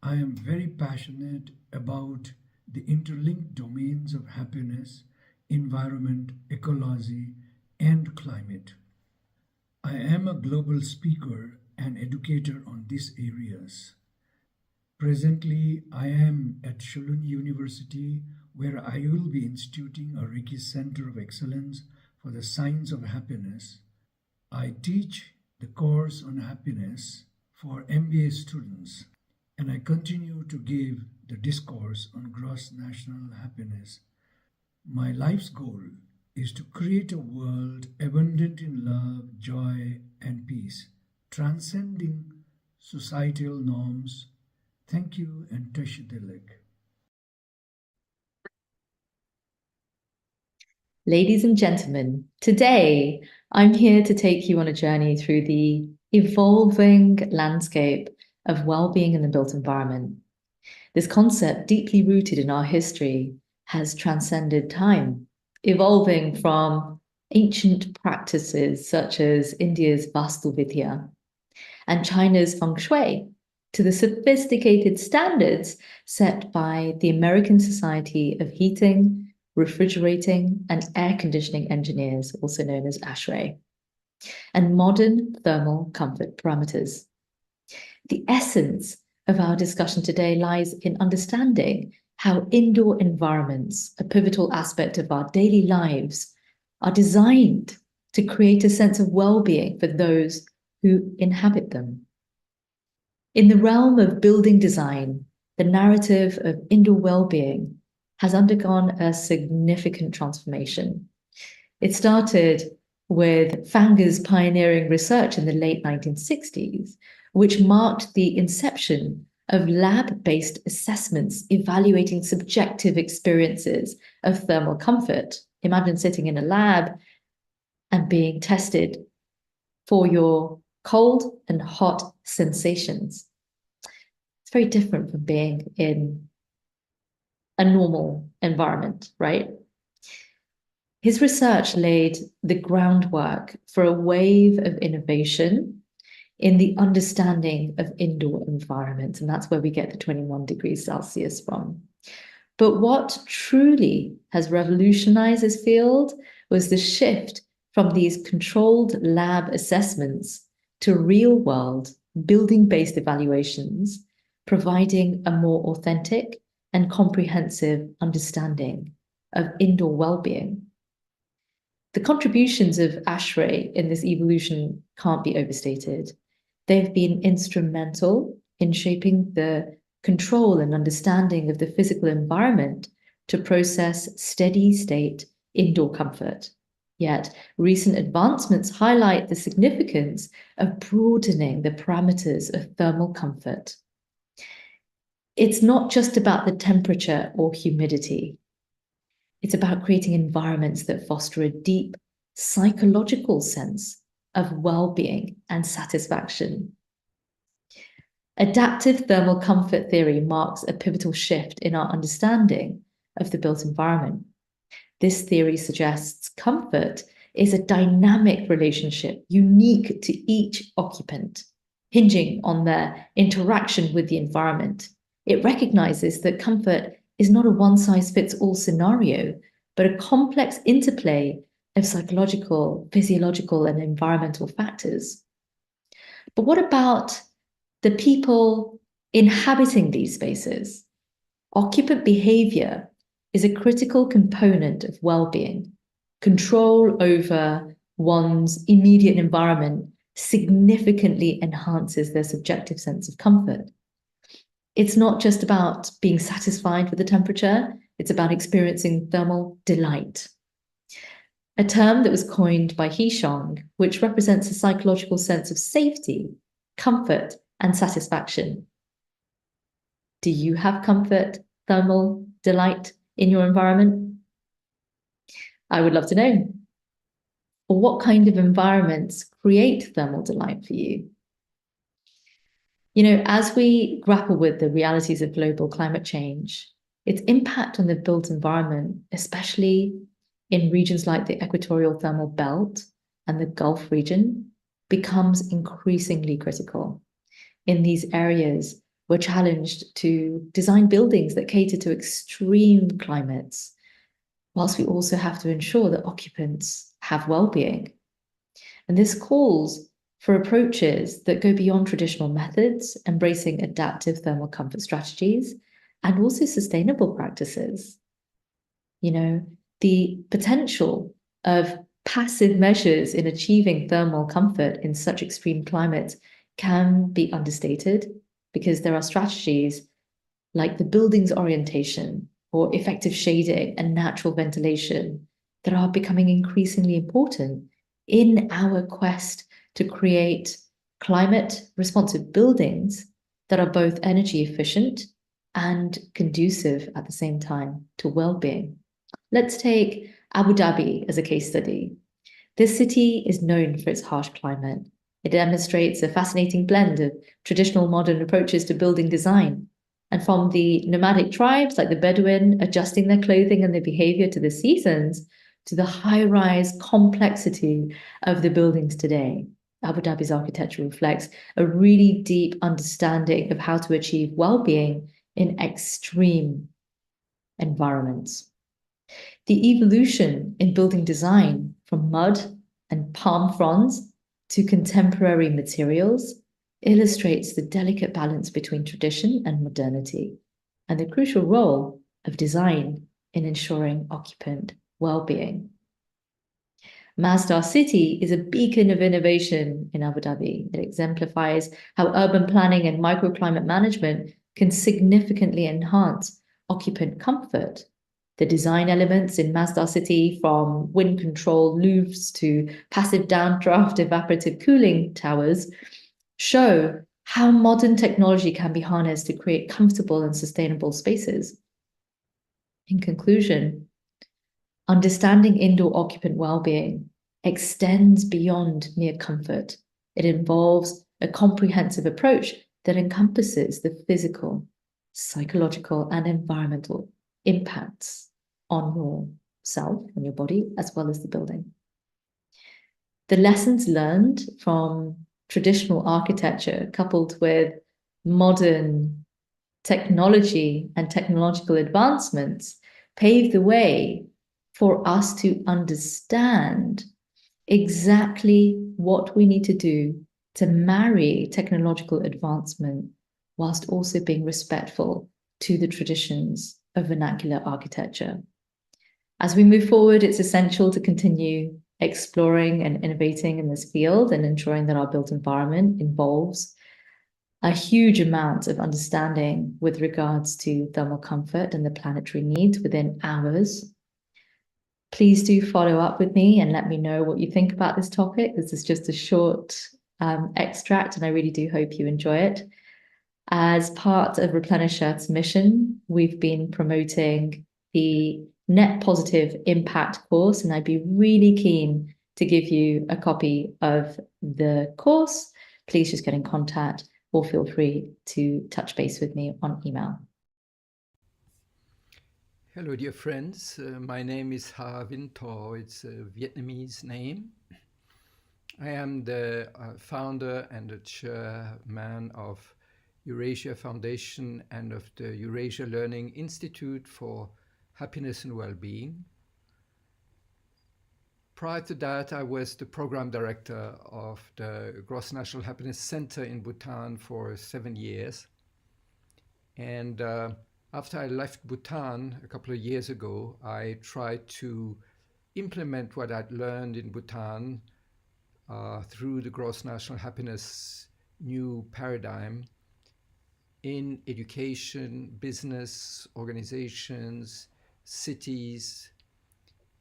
I am very passionate about the interlinked domains of happiness, environment, ecology, and climate. I am a global speaker and educator on these areas. Presently, I am at Shulun University, where I will be instituting a Reiki Center of Excellence for the Science of Happiness. I teach the course on happiness for MBA students, and I continue to give the discourse on gross national happiness. My life's goal is to create a world abundant in love, joy, and peace, transcending societal norms. Thank you and Tashidilek. Ladies and gentlemen, today I'm here to take you on a journey through the evolving landscape of well-being in the built environment. This concept, deeply rooted in our history, has transcended time, evolving from ancient practices such as India's Vastu Vidya and China's Feng Shui to the sophisticated standards set by the American Society of Heating, Refrigerating, and Air Conditioning Engineers, also known as ASHRAE, and modern thermal comfort parameters. The essence of our discussion today lies in understanding how indoor environments, a pivotal aspect of our daily lives, are designed to create a sense of well-being for those who inhabit them. In the realm of building design, the narrative of indoor well-being has undergone a significant transformation. It started with Fanger's pioneering research in the late 1960s, which marked the inception of lab-based assessments evaluating subjective experiences of thermal comfort. Imagine sitting in a lab and being tested for your cold and hot sensations. It's very different from being in a normal environment, right? His research laid the groundwork for a wave of innovation in the understanding of indoor environments, and that's where we get the 21 degrees Celsius from. But what truly has revolutionized this field was the shift from these controlled lab assessments to real-world, building-based evaluations, providing a more authentic and comprehensive understanding of indoor well-being. The contributions of ASHRAE in this evolution can't be overstated. They've been instrumental in shaping the control and understanding of the physical environment to process steady-state indoor comfort. Yet, recent advancements highlight the significance of broadening the parameters of thermal comfort. It's not just about the temperature or humidity. It's about creating environments that foster a deep psychological sense of well-being and satisfaction. Adaptive thermal comfort theory marks a pivotal shift in our understanding of the built environment. This theory suggests comfort is a dynamic relationship unique to each occupant, hinging on their interaction with the environment. It recognizes that comfort is not a one-size-fits-all scenario, but a complex interplay of psychological, physiological, and environmental factors. But what about the people inhabiting these spaces? Occupant behavior is a critical component of well-being. Control over one's immediate environment significantly enhances their subjective sense of comfort. It's not just about being satisfied with the temperature, it's about experiencing thermal delight. A term that was coined by Hishong, which represents a psychological sense of safety, comfort, and satisfaction. Do you have comfort, thermal delight in your environment? I would love to know. Or what kind of environments create thermal delight for you? You know, as we grapple with the realities of global climate change, its impact on the built environment, especially in regions like the equatorial thermal belt and the Gulf region, becomes increasingly critical. In these areas, we're challenged to design buildings that cater to extreme climates, whilst we also have to ensure that occupants have well-being. And this calls for approaches that go beyond traditional methods, embracing adaptive thermal comfort strategies and also sustainable practices. You know, the potential of passive measures in achieving thermal comfort in such extreme climates can be understated, because there are strategies like the building's orientation or effective shading and natural ventilation that are becoming increasingly important in our quest to create climate responsive buildings that are both energy efficient and conducive at the same time to well-being. Let's take Abu Dhabi as a case study. This city is known for its harsh climate. It demonstrates a fascinating blend of traditional modern approaches to building design, and from the nomadic tribes like the Bedouin adjusting their clothing and their behavior to the seasons, to the high-rise complexity of the buildings today. Abu Dhabi's architecture reflects a really deep understanding of how to achieve well-being in extreme environments. The evolution in building design from mud and palm fronds to contemporary materials illustrates the delicate balance between tradition and modernity, and the crucial role of design in ensuring occupant well-being. Masdar City is a beacon of innovation in Abu Dhabi. It exemplifies how urban planning and microclimate management can significantly enhance occupant comfort. The design elements in Masdar City, from wind control louvres to passive downdraft evaporative cooling towers, show how modern technology can be harnessed to create comfortable and sustainable spaces. In conclusion, understanding indoor occupant well-being extends beyond mere comfort. It involves a comprehensive approach that encompasses the physical, psychological, and environmental impacts on yourself and your body, as well as the building. The lessons learned from traditional architecture, coupled with modern technology and technological advancements, pave the way for us to understand exactly what we need to do to marry technological advancement whilst also being respectful to the traditions of vernacular architecture. As we move forward, it's essential to continue exploring and innovating in this field and ensuring that our built environment involves a huge amount of understanding with regards to thermal comfort and the planetary needs within ours. Please do follow up with me and let me know what you think about this topic. This is just a short extract, and I really do hope you enjoy it. As part of Replenish Earth's mission, we've been promoting the Net Positive Impact course, and I'd be really keen to give you a copy of the course. Please just get in contact or feel free to touch base with me on email. Hello, dear friends. My name is Ha Vinh Tho. It's a Vietnamese name. I am the founder and the chairman of Eurasia Foundation and of the Eurasia Learning Institute for Happiness and Well-being. Prior to that, I was the program director of the Gross National Happiness Center in Bhutan for 7 years. And after I left Bhutan a couple of years ago, I tried to implement what I'd learned in Bhutan through the Gross National Happiness new paradigm in education, business, organizations, cities.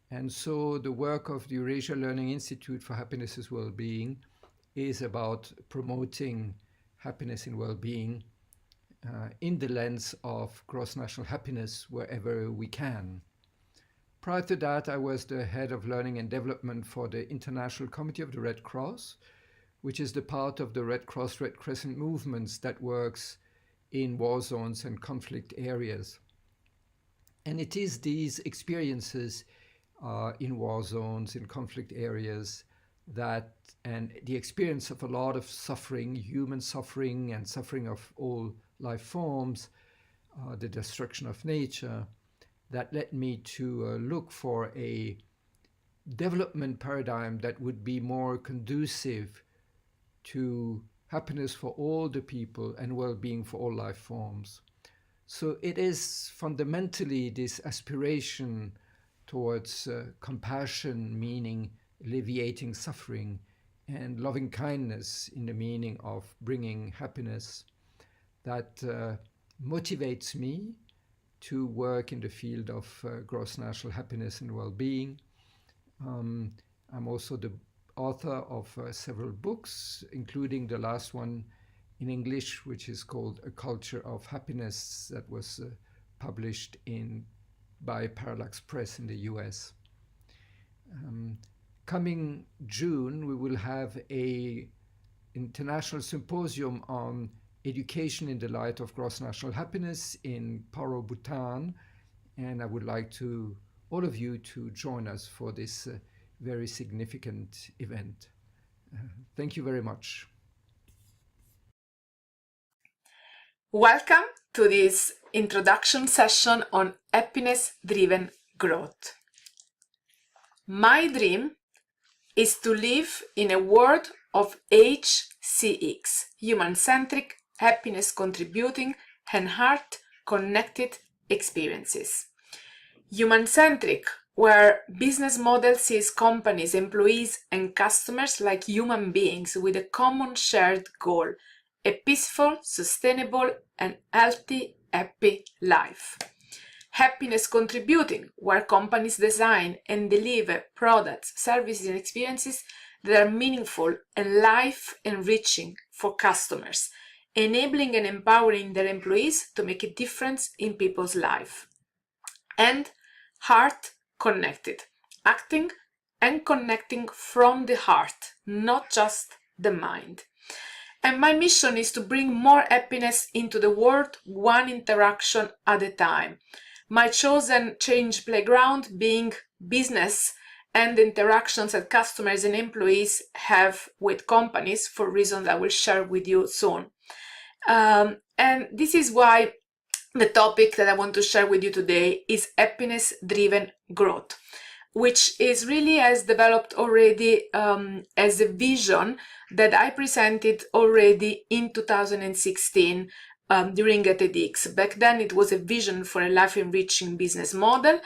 And so the work of the Eurasia Learning Institute for Happiness and Well-being is about promoting happiness and well-being in the lens of gross national happiness wherever we can. Prior to that, I was the head of learning and development for the International Committee of the Red Cross, which is the part of the Red Cross, Red Crescent movements that works in war zones and conflict areas. And it is these experiences in war zones, in conflict areas, and the experience of a lot of suffering, human suffering and suffering of all life forms, the destruction of nature, that led me to look for a development paradigm that would be more conducive to happiness for all the people and well-being for all life forms. So it is fundamentally this aspiration towards compassion, meaning alleviating suffering, and loving kindness in the meaning of bringing happiness, that motivates me to work in the field of gross national happiness and well-being. I'm also the author of several books, including the last one in English, which is called A Culture of Happiness, that was published by Parallax Press in the US. Coming June, we will have an international symposium on education in the light of gross national happiness in Paro, Bhutan, and I would like all of you to join us for this very significant event. Thank you very much. Welcome to this introduction session on happiness-driven growth. My dream is to live in a world of HCX, human-centric, happiness-contributing, and heart-connected experiences. Human-centric, where business model sees companies, employees, and customers like human beings with a common shared goal: a peaceful, sustainable, and healthy, happy life. Happiness contributing, where companies design and deliver products, services, and experiences that are meaningful and life-enriching for customers, enabling and empowering their employees to make a difference in people's life. And heart connected, acting and connecting from the heart, not just the mind. And my mission is to bring more happiness into the world, one interaction at a time. My chosen change playground being business and the interactions that customers and employees have with companies, for reasons I will share with you soon. And this is why the topic that I want to share with you today is happiness-driven growth, which is really has developed already as a vision that I presented already in 2016 during a TEDx. Back then it was a vision for a life-enriching business model.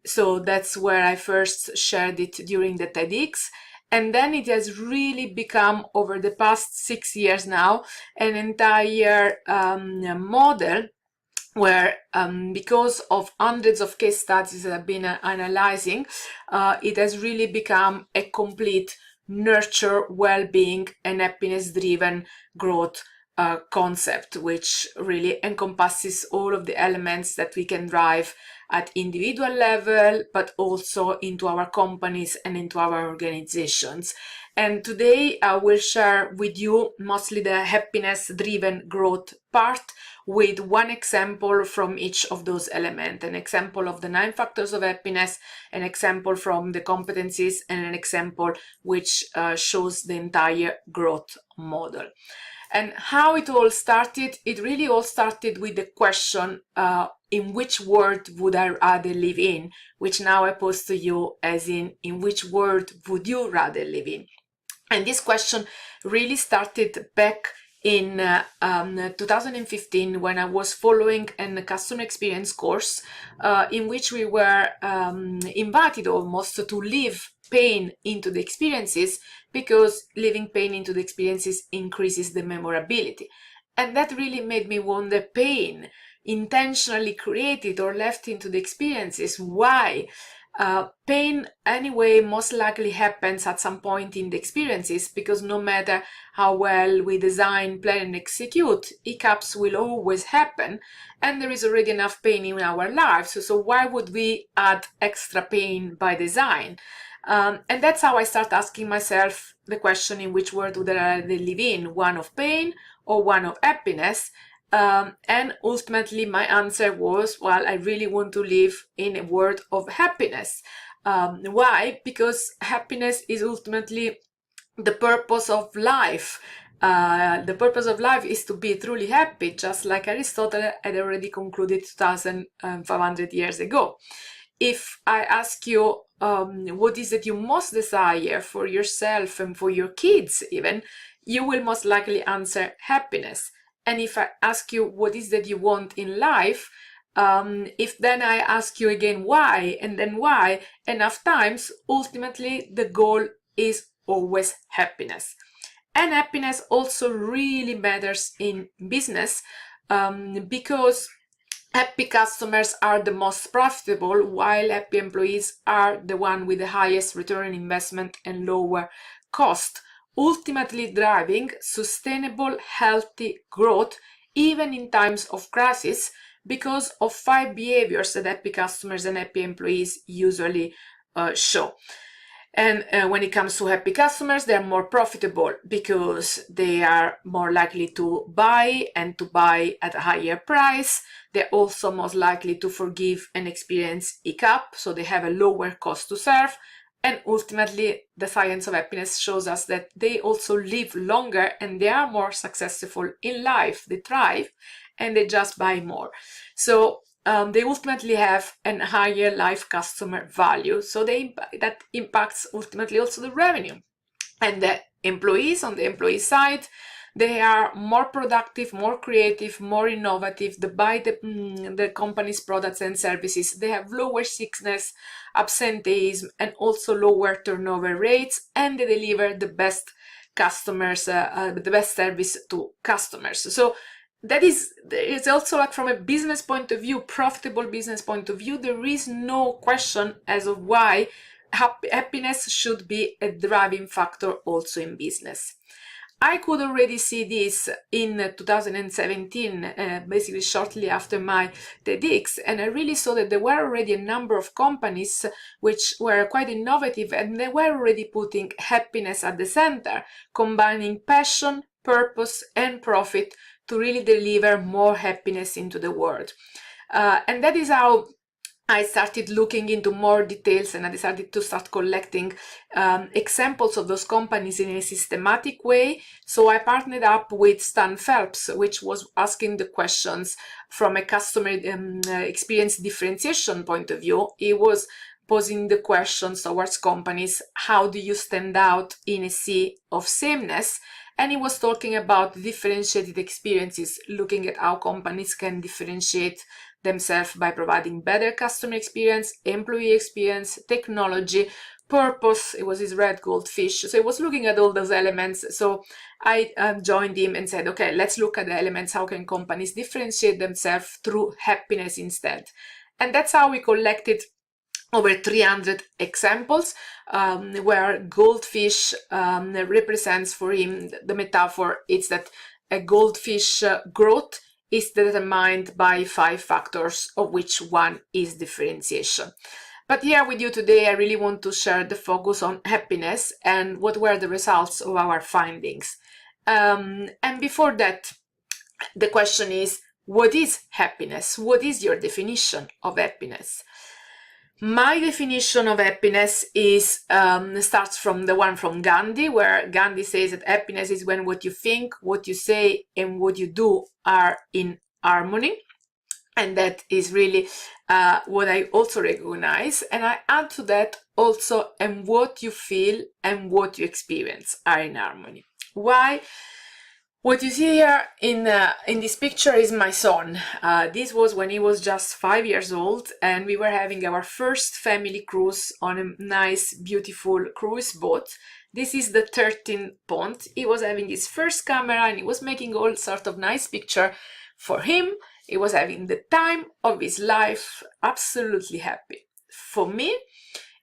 So that's where I first shared it during the TEDx. And then it has really become, over the past 6 years now, an entire model where, because of hundreds of case studies that I've been analyzing, it has really become a complete nurture, well-being, and happiness-driven growth concept, which really encompasses all of the elements that we can drive at individual level, but also into our companies and into our organizations. And today I will share with you mostly the happiness-driven growth part, with one example from each of those elements: an example of the 9 factors of happiness, an example from the competencies, and an example which shows the entire growth model. And how it all started, it really all started with the question, in which world would I rather live in? Which now I pose to you as in which world would you rather live in? And this question really started back in 2015, when I was following a customer experience course in which we were invited almost to live pain into the experiences, because living pain into the experiences increases the memorability. And that really made me wonder, pain intentionally created or left into the experiences, why? Pain anyway most likely happens at some point in the experiences, because no matter how well we design, plan, and execute, hiccups will always happen, and there is already enough pain in our lives, so why would we add extra pain by design? And that's how I start asking myself the question, in which world would I rather live in, one of pain or one of happiness? And ultimately my answer was, well, I really want to live in a world of happiness. Why? Because happiness is ultimately the purpose of life. the purpose of life is to be truly happy, just like Aristotle had already concluded 2,500 years ago. If I ask you what is it you most desire for yourself and for your kids even, you will most likely answer happiness. And if I ask you what is that you want in life, if then I ask you again why, and then why, enough times, ultimately the goal is always happiness. And happiness also really matters in business because happy customers are the most profitable, while happy employees are the one with the highest return on investment and lower cost, ultimately driving sustainable, healthy growth even in times of crisis, because of 5 behaviors that happy customers and happy employees usually show. And when it comes to happy customers, they're more profitable because they are more likely to buy and to buy at a higher price. They're also most likely to forgive and experience hiccup, so they have a lower cost to serve. And ultimately, the science of happiness shows us that they also live longer and they are more successful in life. They thrive and they just buy more. So they ultimately have a higher life customer value. So that impacts ultimately also the revenue. And the employees, on the employee side, they are more productive, more creative, more innovative. They buy the company's products and services. They have lower sickness, absenteeism, and also lower turnover rates, and they deliver the best customers, the best service to customers. So that is, it's also like from a business point of view, profitable business point of view, there is no question as of why happiness should be a driving factor also in business. I could already see this in 2017, basically shortly after my TEDx, and I really saw that there were already a number of companies which were quite innovative, and they were already putting happiness at the center, combining passion, purpose, and profit to really deliver more happiness into the world. And that is how I started looking into more details, and I decided to start collecting examples of those companies in a systematic way. So I partnered up with Stan Phelps, which was asking the questions from a customer experience differentiation point of view. He was posing the questions towards companies: how do you stand out in a sea of sameness? And he was talking about differentiated experiences, looking at how companies can differentiate themselves by providing better customer experience, employee experience, technology, purpose. It was his red goldfish. So he was looking at all those elements. So I joined him and said, okay, let's look at the elements. How can companies differentiate themselves through happiness instead? And that's how we collected over 300 examples where goldfish represents for him the metaphor. It's that a goldfish growth is determined by 5 factors, of which one is differentiation. But here with you today, I really want to share the focus on happiness and what were the results of our findings. And before that, the question is, what is happiness? What is your definition of happiness? My definition of happiness is starts from the one from Gandhi, where Gandhi says that happiness is when what you think, what you say, and what you do are in harmony. And that is really what I also recognize. And I add to that also, and what you feel and what you experience are in harmony. Why? What you see here in this picture is my son. This was when he was just 5 years old, and we were having our first family cruise on a nice, beautiful cruise boat. This is the 13th pond. He was having his first camera, and he was making all sorts of nice picture for him. He was having the time of his life, absolutely happy. For me,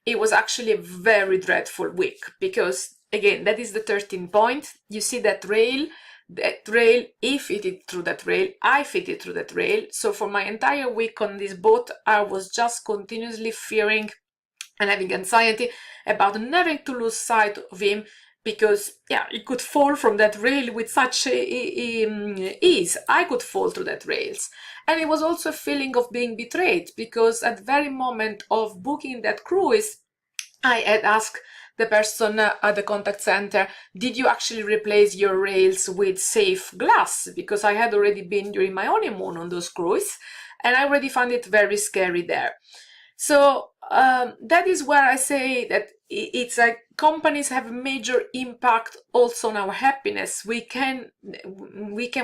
it was actually a very dreadful week because, again, that is the 13th point. You see that rail? That rail, he fitted through that rail, I fitted through that rail. So for my entire week on this boat, I was just continuously fearing and having anxiety about never to lose sight of him, because he could fall from that rail with such ease. I could fall through that rails. And it was also a feeling of being betrayed, because at the very moment of booking that cruise, I had asked the person at the contact center, did you actually replace your rails with safe glass? Because I had already been during my honeymoon on those cruises, and I already found it very scary there. So that is where I say that it's like companies have a major impact also on our happiness. We can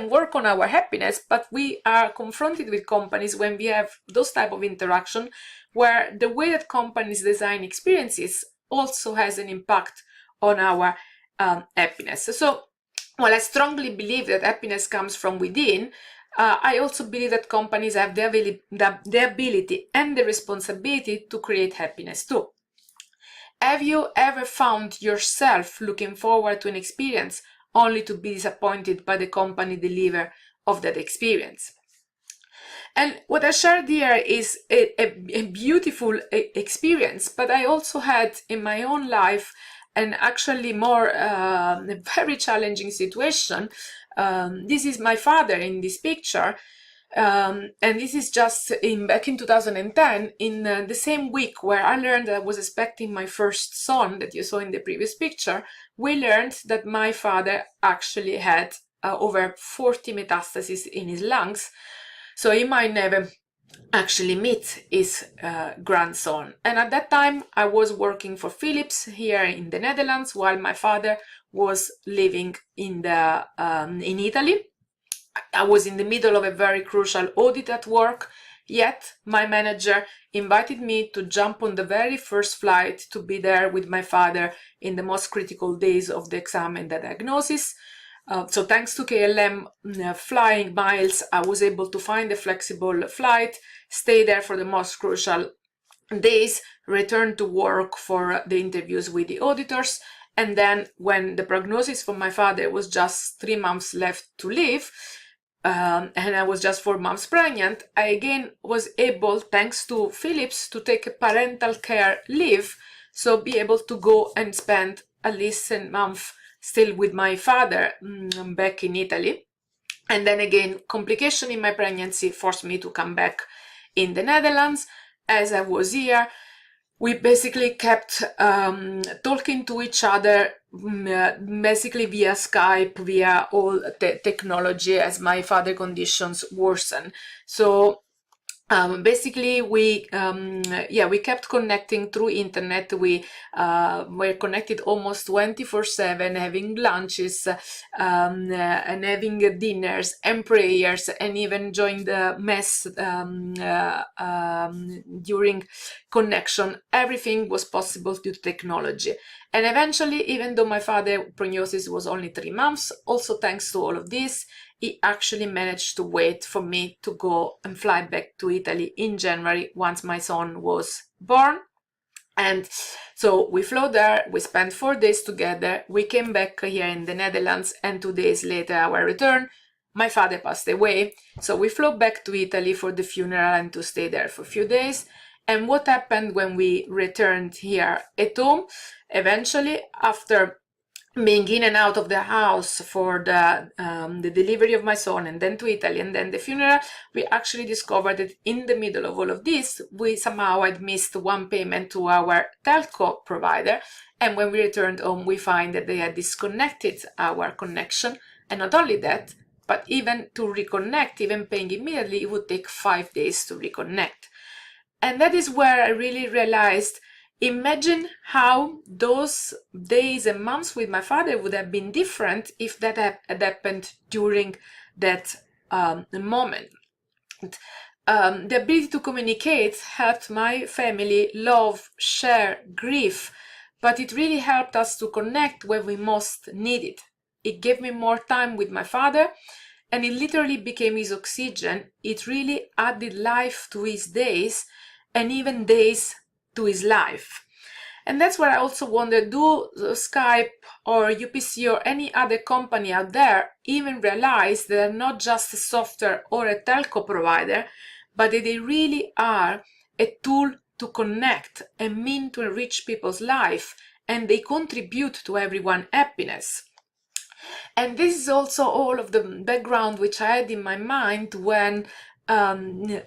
work on our happiness, but we are confronted with companies when we have those type of interaction where the way that companies design experiences also has an impact on our happiness. So while I strongly believe that happiness comes from within, I also believe that companies have the ability and the responsibility to create happiness too. Have you ever found yourself looking forward to an experience only to be disappointed by the company delivery of that experience? And what I shared here is a beautiful experience, but I also had in my own life an actually more very challenging situation. This is my father in this picture, and this is just back in 2010, in the same week where I learned that I was expecting my first son that you saw in the previous picture. We learned that my father actually had over 40 metastases in his lungs, so he might never actually meet his grandson. And at that time I was working for Philips here in the Netherlands while my father was living in Italy. I was in the middle of a very crucial audit at work, yet my manager invited me to jump on the very first flight to be there with my father in the most critical days of the exam and the diagnosis. So thanks to KLM flying miles, I was able to find a flexible flight, stay there for the most crucial days, return to work for the interviews with the auditors. And then when the prognosis for my father was just 3 months left to live, and I was just 4 months pregnant, I again was able, thanks to Philips, to take a parental care leave, so be able to go and spend at least a month still with my father back in Italy. And then again, complication in my pregnancy forced me to come back in the Netherlands. As I was here, we basically kept talking to each other basically via Skype, via all technology as my father conditions worsen. So basically we kept connecting through internet. We were connected almost 24/7, having lunches and having dinners and prayers, and even joined the mass during connection. Everything was possible due to technology. And eventually, even though my father's prognosis was only 3 months, also thanks to all of this, he actually managed to wait for me to go and fly back to Italy in January once my son was born. And so we flew there, we spent 4 days together, we came back here in the Netherlands, and 2 days later our return, my father passed away. So we flew back to Italy for the funeral and to stay there for a few days. And what happened when we returned here at home? Eventually, after being in and out of the house for the delivery of my son and then to Italy and then the funeral, we actually discovered that in the middle of all of this, we somehow had missed one payment to our telco provider. And when we returned home, we find that they had disconnected our connection. And not only that, but even to reconnect, even paying immediately, it would take 5 days to reconnect. And that is where I really realized, imagine how those days and months with my father would have been different if that had happened during that moment. The ability to communicate helped my family love, share, grief, but it really helped us to connect when we most needed. It gave me more time with my father, and it literally became his oxygen. It really added life to his days, and even days to his life. And that's where I also wonder, do Skype or UPC or any other company out there even realize they're not just a software or a telco provider, but that they really are a tool to connect and mean to enrich people's life, and they contribute to everyone's happiness. And this is also all of the background which I had in my mind when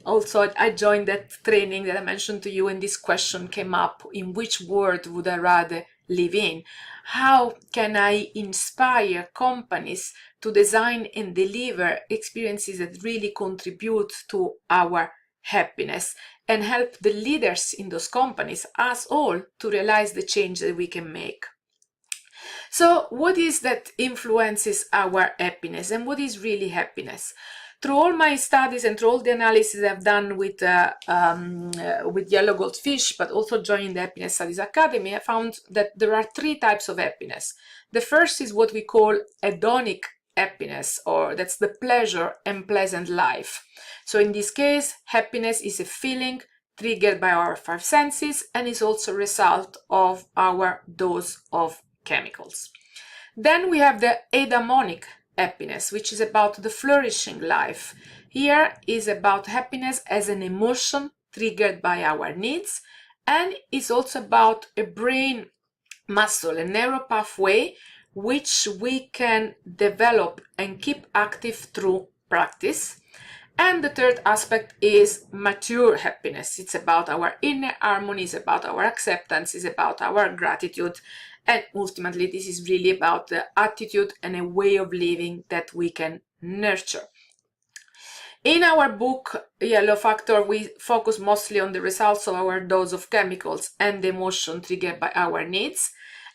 also I joined that training that I mentioned to you, and this question came up: in which world would I rather live in? How can I inspire companies to design and deliver experiences that really contribute to our happiness and help the leaders in those companies, us all, to realize the change that we can make? So what is that influences our happiness, and what is really happiness? Through all my studies and through all the analysis I've done with Yellow Goldfish, but also joining the Happiness Studies Academy, I found that there are 3 types of happiness. The first is what we call hedonic happiness, or that's the pleasure and pleasant life. So in this case, happiness is a feeling triggered by our 5 senses and is also a result of our dose of chemicals. Then we have the eudaimonic happiness, which is about the flourishing life. Here is about happiness as an emotion triggered by our needs, and is also about a brain muscle, a neural pathway, which we can develop and keep active through practice. And the third aspect is mature happiness. It's about our inner harmony, it's about our acceptance, it's about our gratitude. And ultimately, this is really about the attitude and a way of living that we can nurture. In our book, Yellow Factor, we focus mostly on the results of our dose of chemicals and the emotion triggered by our needs.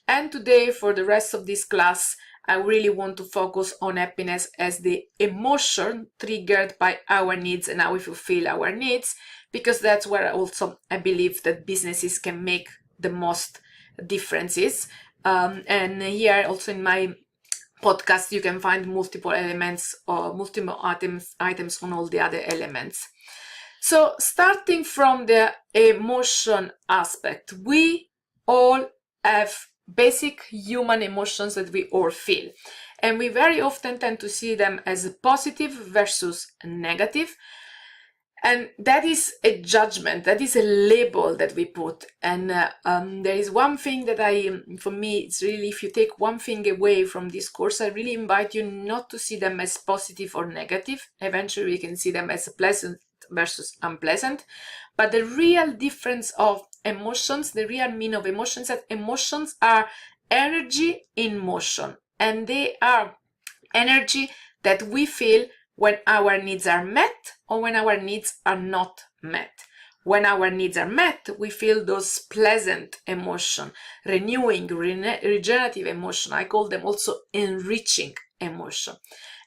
And today, for the rest of this class, I really want to focus on happiness as the emotion triggered by our needs and how we fulfill our needs, because that's where also I believe that businesses can make the most differences. And here also in my podcast, you can find multiple elements or multiple items on all the other elements. So starting from the emotion aspect, we all have basic human emotions that we all feel, and we very often tend to see them as positive versus negative, and that is a judgment, that is a label that we put. And there is one thing that for me, it's really, if you take one thing away from this course, I really invite you not to see them as positive or negative. Eventually we can see them as pleasant versus unpleasant, but the real difference of emotions, the real meaning of emotions, that emotions are energy in motion, and they are energy that we feel when our needs are met or when our needs are not met. When our needs are met, we feel those pleasant emotion, renewing, regenerative emotion. I call them also enriching emotion.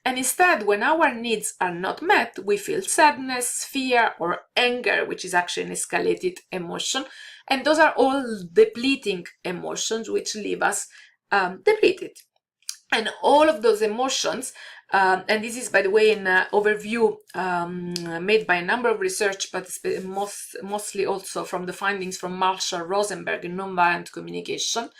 And instead, when our needs are not met, we feel sadness, fear, or anger, which is actually an escalated emotion. And those are all depleting emotions, which leave us depleted. And all of those emotions, and this is, by the way, an overview made by a number of research, but mostly also from the findings from Marshall Rosenberg in nonviolent communication.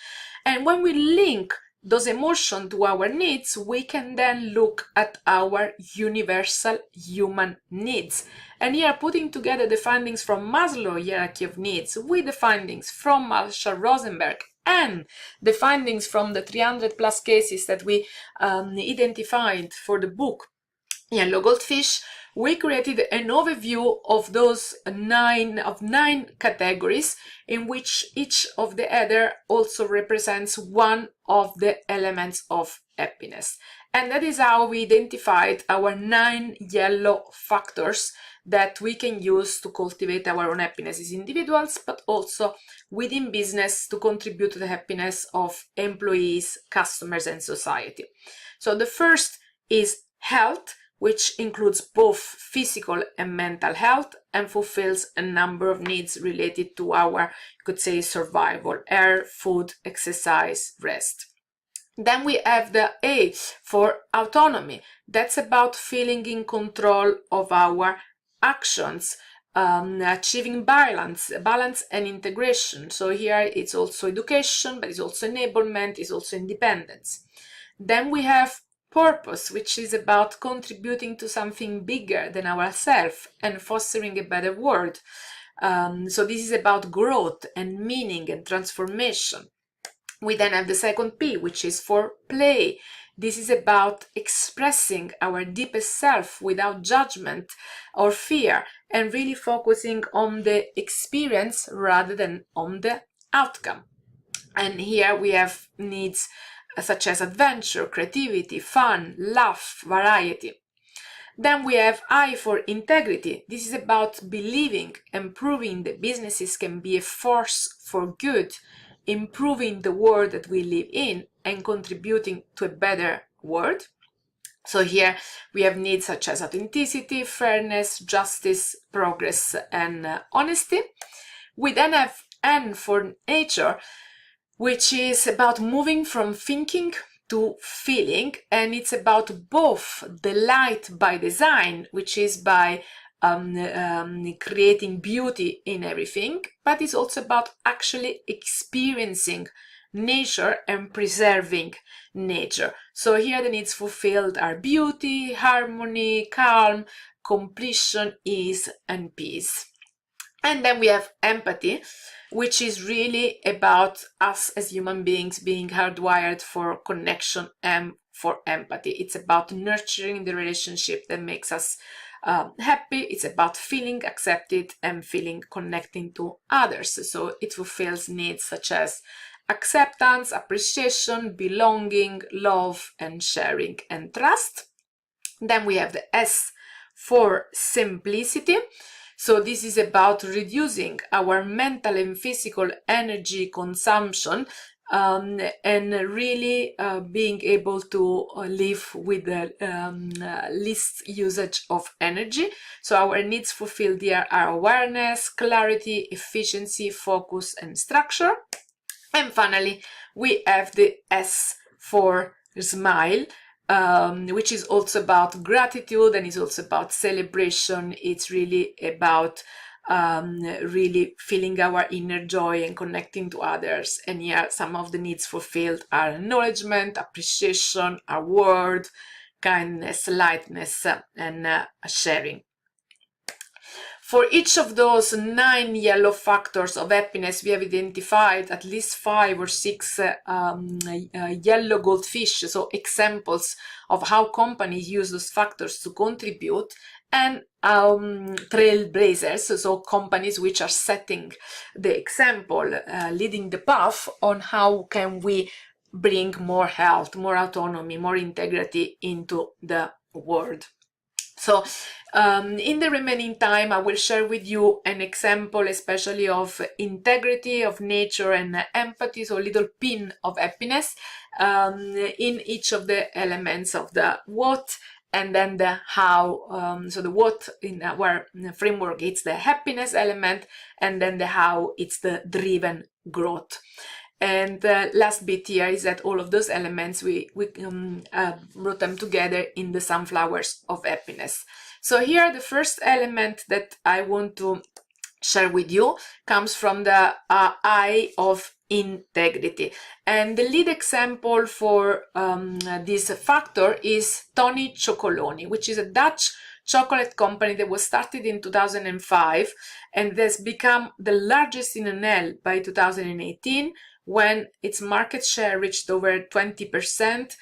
And when we link those emotions to our needs, we can then look at our universal human needs. And here, putting together the findings from Maslow's hierarchy of needs with the findings from Marshall Rosenberg and the findings from the 300 plus cases that we identified for the book Yellow Goldfish, we created an overview of those nine categories, in which each of the other also represents one of the elements of happiness. And that is how we identified our 9 yellow factors that we can use to cultivate our own happiness as individuals, but also within business to contribute to the happiness of employees, customers, and society. So the first is health, which includes both physical and mental health and fulfills a number of needs related to our, you could say, survival: air, food, exercise, rest. Then we have the A for autonomy. That's about feeling in control of our actions, achieving balance and integration. So here it's also education, but it's also enablement, it's also independence. Then we have purpose, which is about contributing to something bigger than ourselves and fostering a better world. So this is about growth and meaning and transformation. We then have the second P, which is for play. This is about expressing our deepest self without judgment or fear, and really focusing on the experience rather than on the outcome. And here we have needs such as adventure, creativity, fun, laugh, variety. Then we have I for integrity. This is about believing and proving that businesses can be a force for good, improving the world that we live in and contributing to a better world. So here we have needs such as authenticity, fairness, justice, progress, and honesty. We then have N for nature, which is about moving from thinking to feeling, and it's about both delight by design, which is by creating beauty in everything, but it's also about actually experiencing nature and preserving nature. So here the needs fulfilled are beauty, harmony, calm, completion, ease, and peace. And then we have empathy, which is really about us as human beings being hardwired for connection and for empathy. It's about nurturing the relationship that makes us happy. It's about feeling accepted and feeling connecting to others. So it fulfills needs such as acceptance, appreciation, belonging, love, and sharing and trust. Then we have the S for simplicity. So this is about reducing our mental and physical energy consumption and really being able to live with the least usage of energy. So our needs fulfilled here are awareness, clarity, efficiency, focus, and structure. And finally, we have the S for smile, which is also about gratitude and is also about celebration. It's really about really feeling our inner joy and connecting to others. And here some of the needs fulfilled are acknowledgement, appreciation, award, kindness, lightness, and sharing. For each of those 9 yellow factors of happiness, we have identified at least 5 or 6 yellow goldfish, so examples of how companies use those factors to contribute, and trailblazers, so companies which are setting the example, leading the path on how can we bring more health, more autonomy, more integrity into the world. So in the remaining time, I will share with you an example, especially of integrity, of nature, and empathy, so a little pin of happiness in each of the elements of the what and then the how. So the what in our framework, it's the happiness element, and then the how, it's the driven growth. And the last bit here is that all of those elements, we brought them together in the sunflowers of happiness. So here, the first element that I want to share with you comes from the I of integrity. And the lead example for this factor is Tony Chocoloni, which is a Dutch chocolate company that was started in 2005 and has become the largest in NL by 2018, when its market share reached over 20%,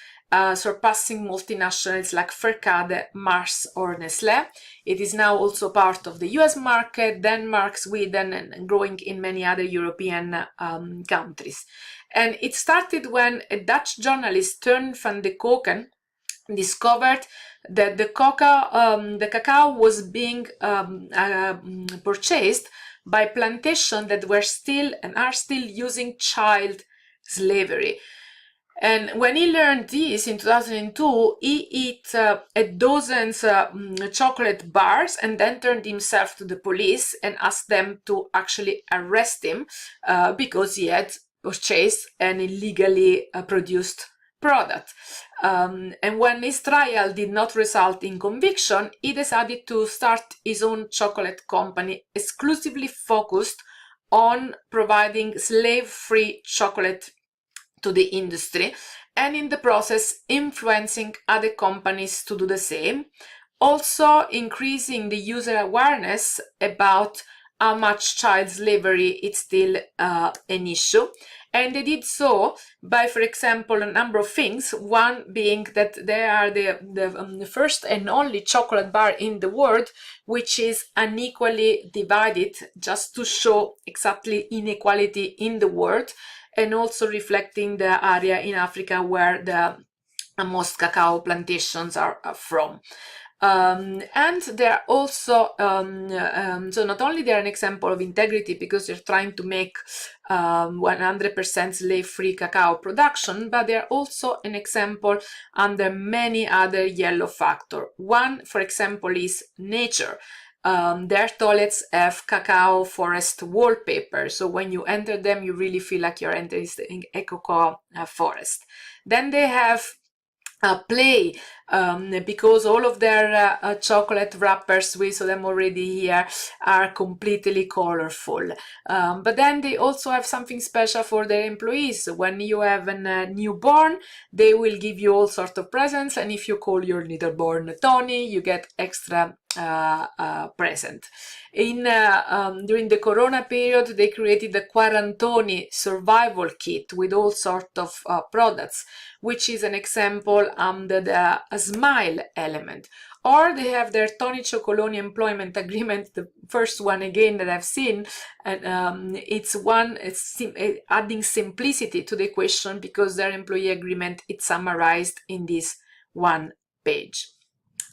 surpassing multinationals like Verkade, Mars, or Nestlé. It is now also part of the US market, Denmark, Sweden, and growing in many other European countries. And it started when a Dutch journalist, Teun van de Koken, discovered that the cacao was being purchased by plantations that were still and are still using child slavery. And when he learned this in 2002, he ate dozens chocolate bars and then turned himself to the police and asked them to actually arrest him because he had purchased an illegally produced product. And when his trial did not result in conviction, he decided to start his own chocolate company exclusively focused on providing slave-free chocolate to the industry, and in the process influencing other companies to do the same, also increasing the user awareness about how much child slavery is still an issue. And they did so by, for example, a number of things. One being that they are the first and only chocolate bar in the world which is unequally divided, just to show exactly inequality in the world. and also reflecting the area in Africa where the most cacao plantations are from. And they're also, so not only they're an example of integrity because they're trying to make 100% slave-free cacao production, but they're also an example under many other yellow factors. One, for example, is nature. Their toilets have cacao forest wallpaper, so when you enter them, you really feel like you're entering a cocoa forest. Then they have play, because all of their chocolate wrappers, we saw them already here, are completely colorful. But then they also have something special for their employees. When you have a newborn, they will give you all sorts of presents, and if you call your newborn Tony, you get extra present. During the Corona period, they created the Quarantoni survival kit with all sorts of products, which is an example under the smile element. Or they have their Tony Chocoloni employment agreement, the first one again that I've seen, and it's adding simplicity to the equation because their employee agreement is summarized in this one page.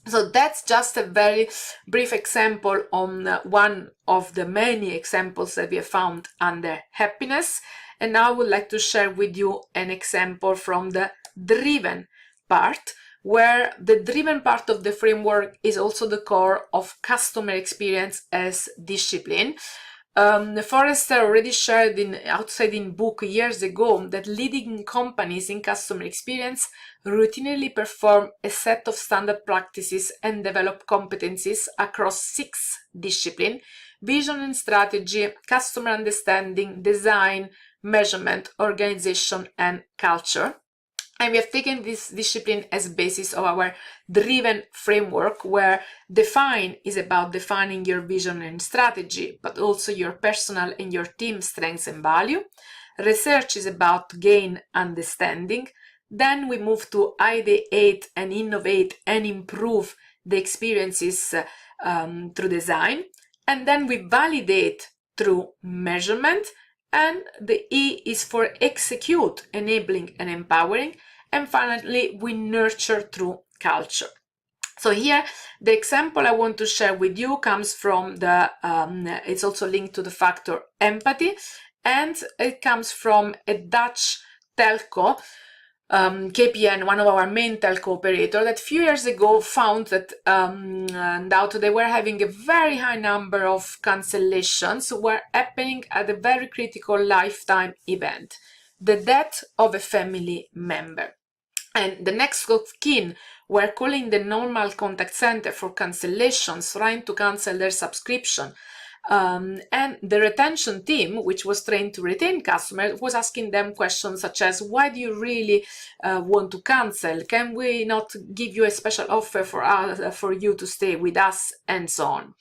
So that's just a very brief example on one of the many examples that we have found under happiness. And now I would like to share with you an example from the driven part, where the driven part of the framework is also the core of customer experience as discipline. Forrester already shared outside in book years ago that leading companies in customer experience routinely perform a set of standard practices and develop competencies across 6 disciplines: vision and strategy, customer understanding, design, measurement, organization, and culture. And we have taken this discipline as basis of our driven framework, where define is about defining your vision and strategy, but also your personal and your team strengths and value. Research is about gain understanding. Then we move to ideate and innovate and improve the experiences through design. And then we validate through measurement. And the E is for execute, enabling and empowering. And finally, we nurture through culture. So here, the example I want to share with you comes from it's also linked to the factor empathy, and it comes from a Dutch telco, KPN, one of our main telco operators, that a few years ago found that they were having a very high number of cancellations were happening at a very critical lifetime event, the death of a family member. And the next of kin were calling the normal contact center for cancellations, trying to cancel their subscription. And the retention team, which was trained to retain customers, was asking them questions such as, why do you really want to cancel? Can we not give you a special offer for you to stay with us? And so on.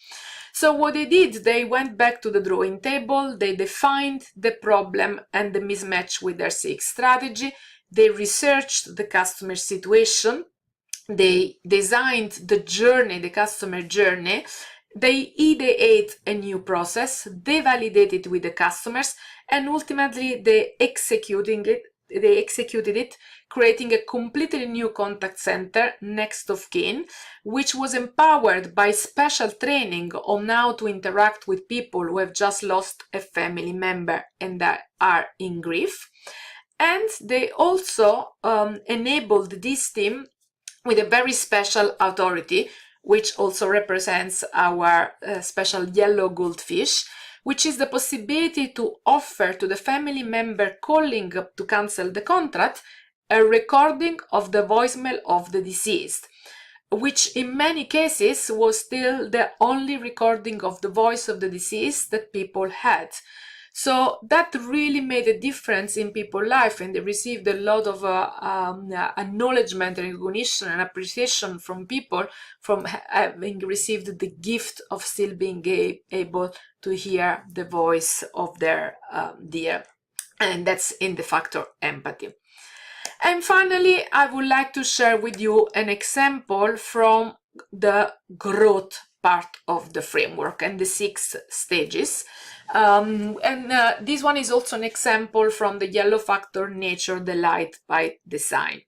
So what they did, they went back to the drawing table, they defined the problem and the mismatch with their CX strategy, they researched the customer situation, they designed the journey, the customer journey, they ideate a new process, they validate it with the customers, and ultimately they executed it, creating a completely new contact center, next of kin, which was empowered by special training on how to interact with people who have just lost a family member and that are in grief. And they also enabled this team with a very special authority, which also represents our special yellow goldfish, which is the possibility to offer to the family member calling up to cancel the contract a recording of the voicemail of the deceased, which in many cases was still the only recording of the voice of the deceased that people had. So that really made a difference in people's life, and they received a lot of acknowledgement and recognition and appreciation from people from having received the gift of still being able to hear the voice of their dear. And that's in the factor empathy. And finally, I would like to share with you an example from the growth part of the framework and the 6 stages. This one is also an example from the Yellow Factor Nature, Delight by Design.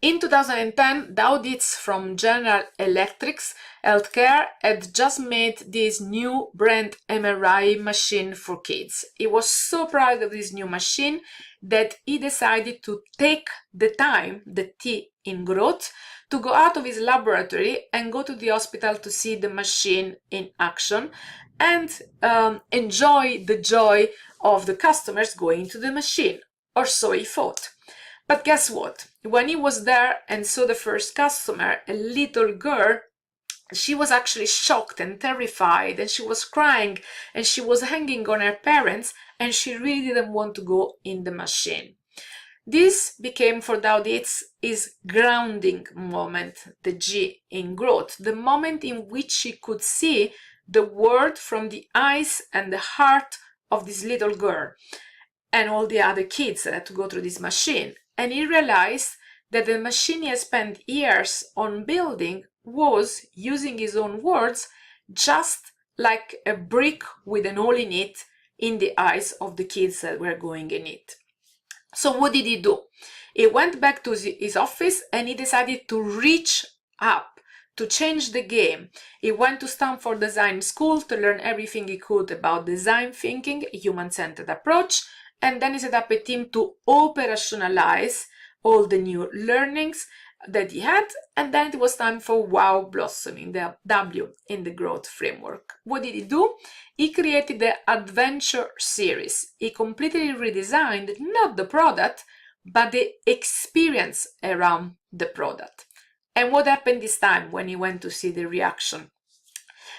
In 2010, Dow Dietz from General Electric's Healthcare had just made this new brand MRI machine for kids. He was so proud of this new machine that he decided to take the time, the T in growth, to go out of his laboratory and go to the hospital to see the machine in action and enjoy the joy of the customers going to the machine, or so he thought. But guess what? When he was there and saw the first customer, a little girl, she was actually shocked and terrified, and she was crying, and she was hanging on her parents, and she really didn't want to go in the machine. This became for Dow Dietz his grounding moment, the G in growth, the moment in which she could see the world from the eyes and the heart of this little girl and all the other kids that had to go through this machine. And he realized that the machine he had spent years on building was, using his own words, just like a brick with an hole in it in the eyes of the kids that were going in it. So what did he do? He went back to his office and he decided to reach up, to change the game. He went to Stanford Design School to learn everything he could about design thinking, a human-centered approach, and then he set up a team to operationalize all the new learnings that he had, and then it was time for wow blossoming, the W in the growth framework. What did he do? He created the Adventure series. He completely redesigned not the product, but the experience around the product. And what happened this time when he went to see the reaction?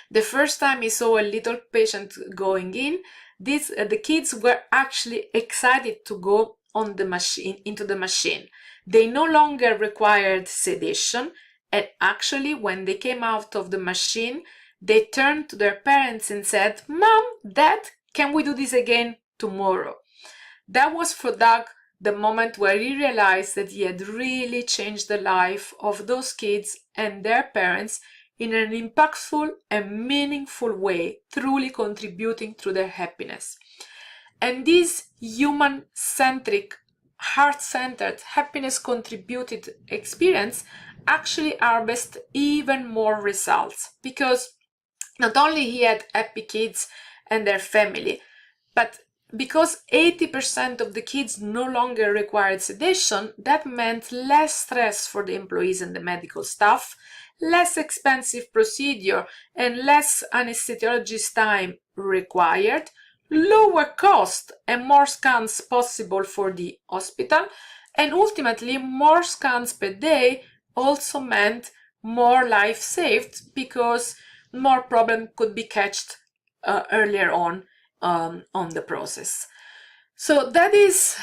The first time he saw a little patient going in, the kids were actually excited to go on the machine, into the machine. They no longer required sedation, and actually when they came out of the machine, they turned to their parents and said, "Mom, Dad, can we do this again tomorrow?" That was for Doug the moment where he realized that he had really changed the life of those kids and their parents in an impactful and meaningful way, truly contributing to their happiness. And this human-centric, heart-centered, happiness-contributed experience actually harvests even more results, because not only he had happy kids and their family, but because 80% of the kids no longer required sedation, that meant less stress for the employees and the medical staff, less expensive procedure and less anesthesiologist time required, lower cost and more scans possible for the hospital, and ultimately more scans per day also meant more life saved, because more problem could be catched earlier on the process. So that is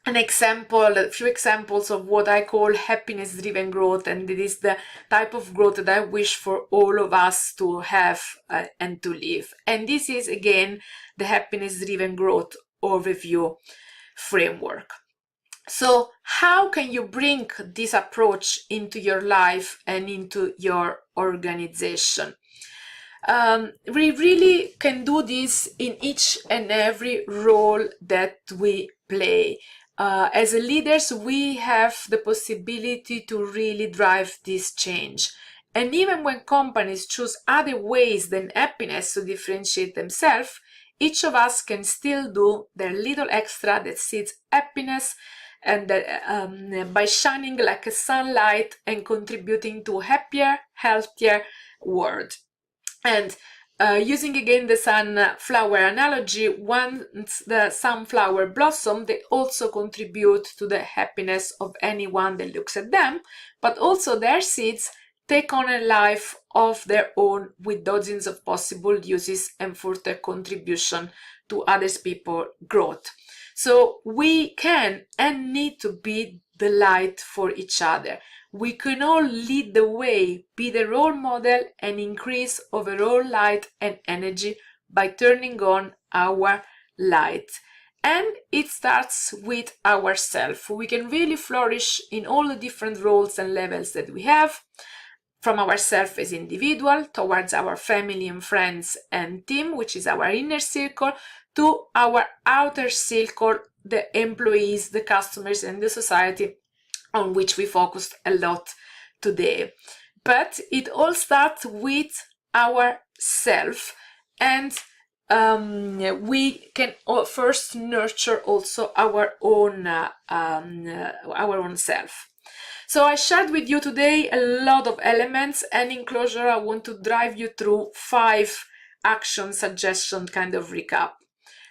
an example, a few examples of what I call happiness-driven growth, and it is the type of growth that I wish for all of us to have and to live. And this is, again, the happiness-driven growth overview framework. So how can you bring this approach into your life and into your organization? We really can do this in each and every role that we play. As leaders, we have the possibility to really drive this change. And even when companies choose other ways than happiness to differentiate themselves, each of us can still do their little extra that seeds happiness, and by shining like a sunlight and contributing to a happier, healthier world. And using again the sunflower analogy, once the sunflower blossom, they also contribute to the happiness of anyone that looks at them, but also their seeds take on a life of their own with dozens of possible uses and further contribution to others people's growth. So we can and need to be the light for each other. We can all lead the way, be the role model, and increase overall light and energy by turning on our light. And it starts with ourselves. We can really flourish in all the different roles and levels that we have. from ourselves as individual towards our family and friends and team, which is our inner circle, to our outer circle, the employees, the customers, and the society on which we focused a lot today. But it all starts with ourself, and we can first nurture also our own self. So I shared with you today a lot of elements, and in closure I want to drive you through 5 action suggestion kind of recap.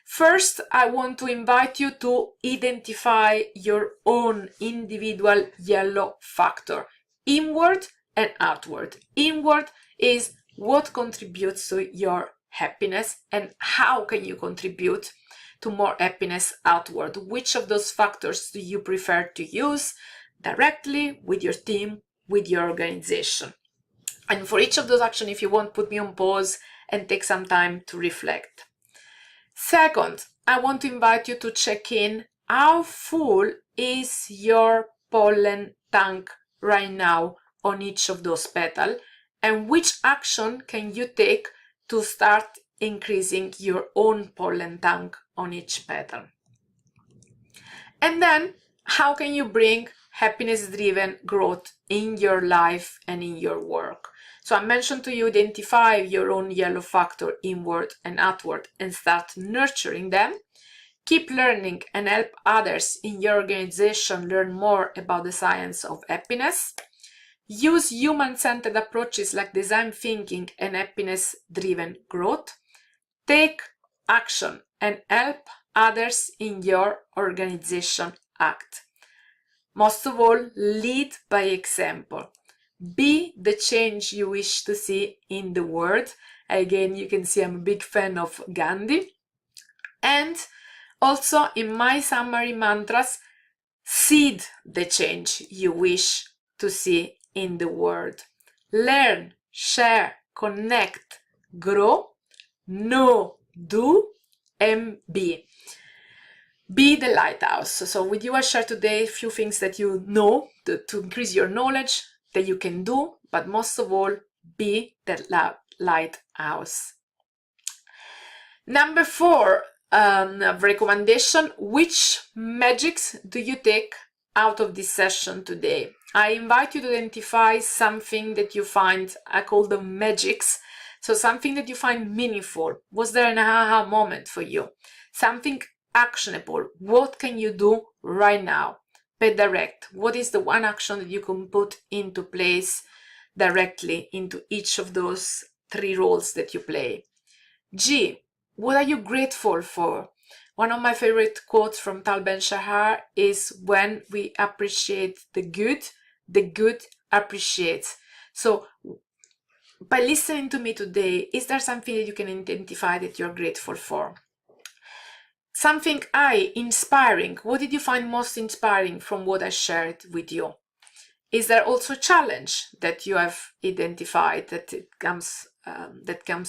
First, I want to invite you to identify your own individual yellow factor, inward and outward. Inward is what contributes to your happiness and how can you contribute to more happiness outward. Which of those factors do you prefer to use directly with your team, with your organization? And for each of those actions, if you want, put me on pause and take some time to reflect. Second, I want to invite you to check in how full is your pollen tank right now on each of those petals, and which action can you take to start increasing your own pollen tank on each petal. And then, how can you bring happiness-driven growth in your life and in your work? So I mentioned to you, identify your own yellow factor inward and outward and start nurturing them. Keep learning and help others in your organization learn more about the science of happiness. Use human-centered approaches like design thinking and happiness-driven growth. Take action and help others in your organization act. Most of all, lead by example. Be the change you wish to see in the world. Again, you can see I'm a big fan of Gandhi. And also in my summary mantras, seed the change you wish to see in the world. Learn, share, connect, grow, know, do, and be. Be the lighthouse. So with you I share today a few things that you know to increase your knowledge, that you can do, but most of all, be the lighthouse. Number 4, recommendation, which magics do you take out of this session today? I invite you to identify something that you find, I call them magics, so something that you find meaningful. Was there an aha moment for you? Something actionable. What can you do right now? Be direct. What is the one action that you can put into place directly into each of those 3 roles that you play? G, what are you grateful for? One of my favorite quotes from Tal Ben-Shahar is, when we appreciate the good appreciates. So by listening to me today, is there something that you can identify that you're grateful for? Something inspiring. What did you find most inspiring from what I shared with you? Is there also a challenge that you have identified that comes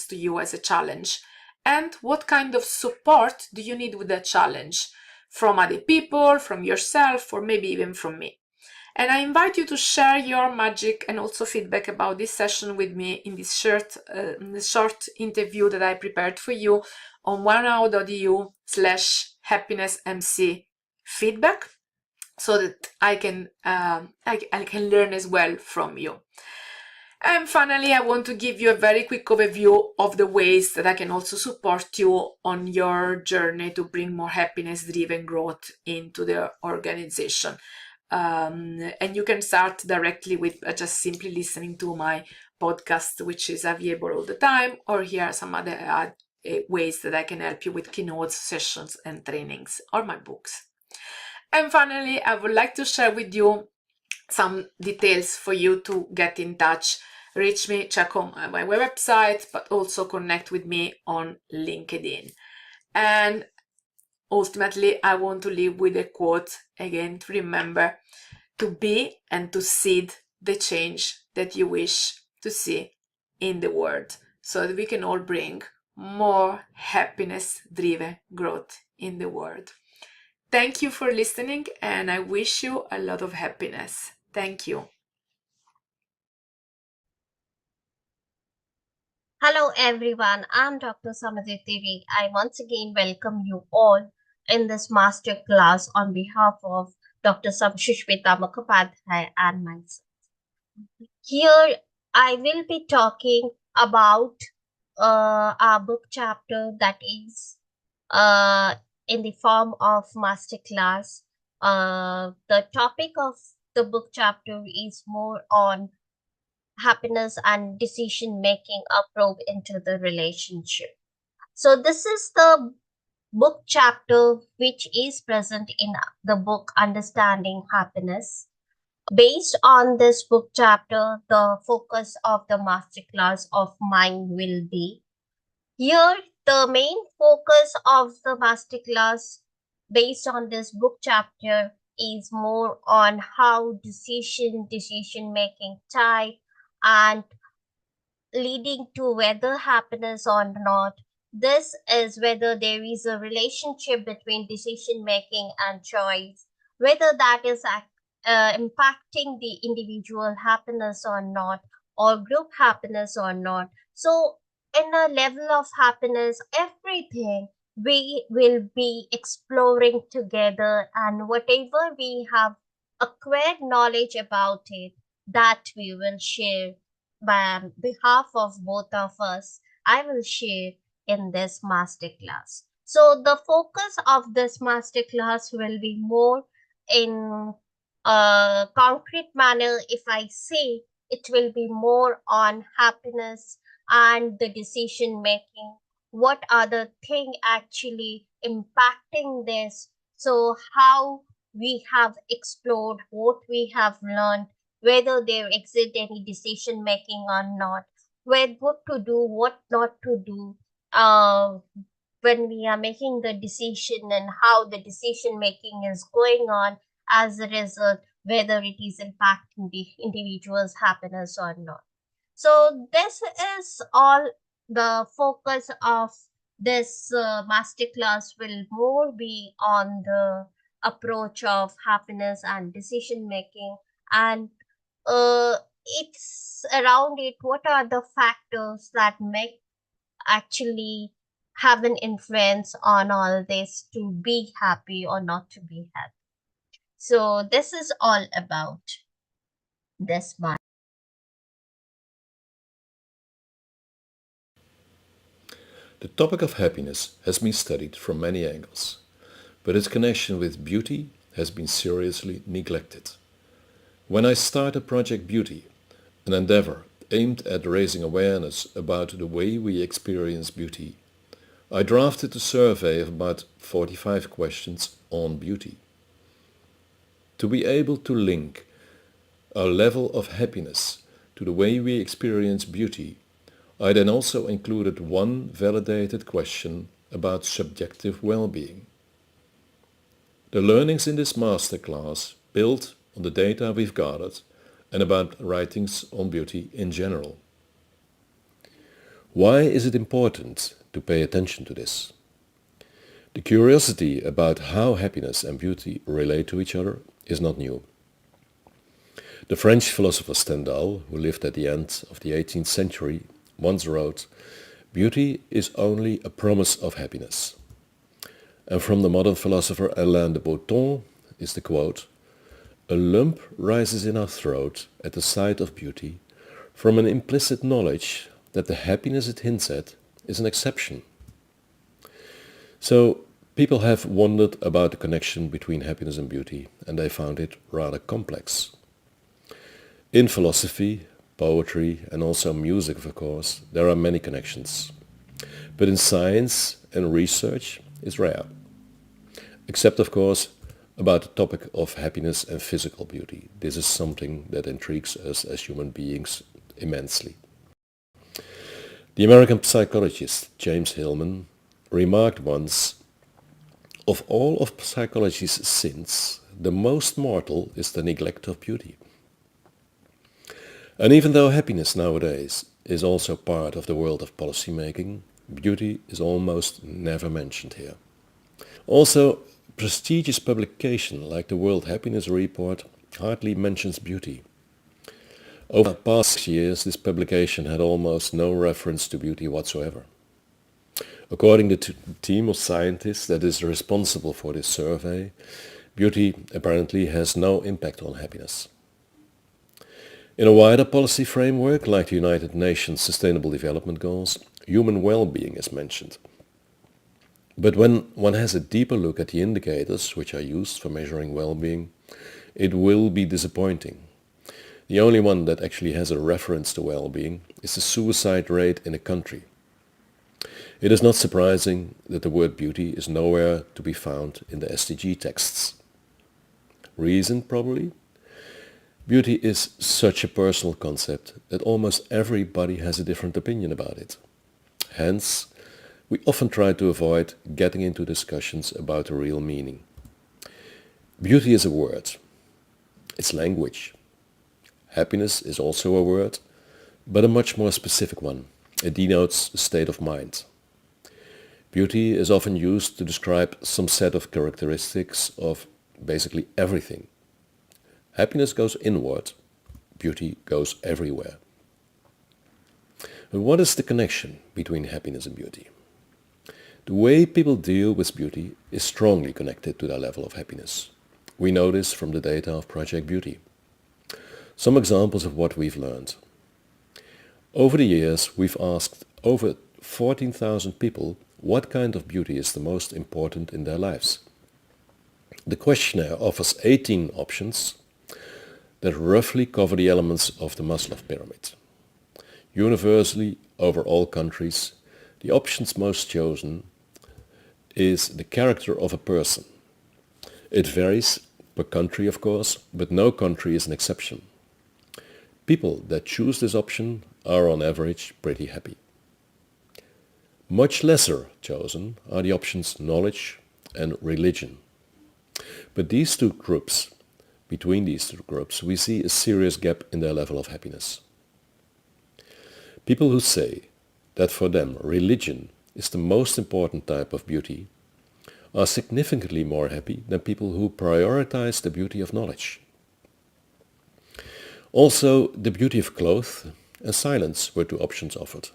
to you as a challenge? And what kind of support do you need with that challenge? From other people, from yourself, or maybe even from me? And I invite you to share your magic and also feedback about this session with me in this short interview that I prepared for you on onehour.eu/happinessmc feedback, so that I can learn as well from you. And finally, I want to give you a very quick overview of the ways that I can also support you on your journey to bring more happiness-driven growth into the organization. And you can start directly with just simply listening to my podcast, which is available all the time, or here are some other ways that I can help you with keynotes, sessions, and trainings, or my books. And finally, I would like to share with you some details for you to get in touch. Reach me, check on my website, but also connect with me on LinkedIn. And ultimately, I want to leave with a quote again to remember: to be and to seed the change that you wish to see in the world, so that we can all bring more happiness-driven growth in the world. Thank you for listening, and I wish you a lot of happiness. Thank you. Hello everyone, I'm Dr. Samaditiri. I once again welcome you all in this master class on behalf of Dr. Shushmita Mukhopadhyay and myself. Here I will be talking about our book chapter that is uh, in the form of master class. The topic of the book chapter is more on happiness and decision making, a probe into the relationship. So, this is the book chapter which is present in the book Understanding Happiness. Based on this book chapter, the focus of the masterclass of mine will be here. The main focus of the masterclass based on this book chapter is more on how decision making type and leading to whether happiness or not. This is whether there is a relationship between decision making and choice, whether that is impacting the individual happiness or not, or group happiness or not. So, in a level of happiness, everything we will be exploring together, and whatever we have acquired knowledge about it, that we will share by behalf of both of us. I will share in this masterclass. So the focus of this masterclass will be more in a concrete manner. If I say, it will be more on happiness and the decision making. What are the thing actually impacting this? So how we have explored, what we have learned, whether there exist any decision making or not, where what to do, what not to do, uh, when we are making the decision, and how the decision making is going on as a result, whether it is impacting the individual's happiness or not. So this is all the focus of this masterclass will more be on the approach of happiness and decision making, and uh, it's around it what are the factors that make actually have an influence on all this to be happy or not to be happy. So this is all about this one. The topic of happiness has been studied from many angles, but its connection with beauty has been seriously neglected. When I started Project Beauty, an endeavor aimed at raising awareness about the way we experience beauty, I drafted a survey of about 45 questions on beauty. To be able to link our level of happiness to the way we experience beauty, I then also included one validated question about subjective well-being. The learnings in this masterclass build on the data we've gathered and about writings on beauty in general. Why is it important to pay attention to this? The curiosity about how happiness and beauty relate to each other is not new. The French philosopher Stendhal, who lived at the end of the 18th century, once wrote, "Beauty is only a promise of happiness." And from the modern philosopher Alain de Botton is the quote, "A lump rises in our throat at the sight of beauty from an implicit knowledge that the happiness it hints at is an exception." So people have wondered about the connection between happiness and beauty, and they found it rather complex. In philosophy, poetry, and also music, of course, there are many connections. But in science and research, it's rare. Except, of course, about the topic of happiness and physical beauty. This is something that intrigues us as human beings immensely. The American psychologist James Hillman remarked once, "Of all of psychology's sins, the most mortal is the neglect of beauty." And even though happiness nowadays is also part of the world of policymaking, beauty is almost never mentioned here. Also, prestigious publication like the World Happiness Report hardly mentions beauty. Over the past years, this publication had almost no reference to beauty whatsoever. According to the team of scientists that is responsible for this survey, beauty apparently has no impact on happiness. In a wider policy framework, like the United Nations Sustainable Development Goals, human well-being is mentioned. But when one has a deeper look at the indicators which are used for measuring well-being, it will be disappointing. The only one that actually has a reference to well-being is the suicide rate in a country. It is not surprising that the word beauty is nowhere to be found in the SDG texts. Reason, probably? Beauty is such a personal concept that almost everybody has a different opinion about it. Hence, we often try to avoid getting into discussions about the real meaning. Beauty is a word. It's language. Happiness is also a word, but a much more specific one. It denotes a state of mind. Beauty is often used to describe some set of characteristics of basically everything. Happiness goes inward, beauty goes everywhere. But what is the connection between happiness and beauty? The way people deal with beauty is strongly connected to their level of happiness. We know this from the data of Project Beauty. Some examples of what we've learned. Over the years, we've asked over 14,000 people what kind of beauty is the most important in their lives. The questionnaire offers 18 options that roughly cover the elements of the Maslow pyramid. Universally, over all countries, the options most chosen is the character of a person. It varies per country, of course, but no country is an exception. People that choose this option are on average pretty happy. Much lesser chosen are the options knowledge and religion. But between these two groups, we see a serious gap in their level of happiness. People who say that for them religion is the most important type of beauty are significantly more happy than people who prioritize the beauty of knowledge. Also, the beauty of clothes and silence were two options offered.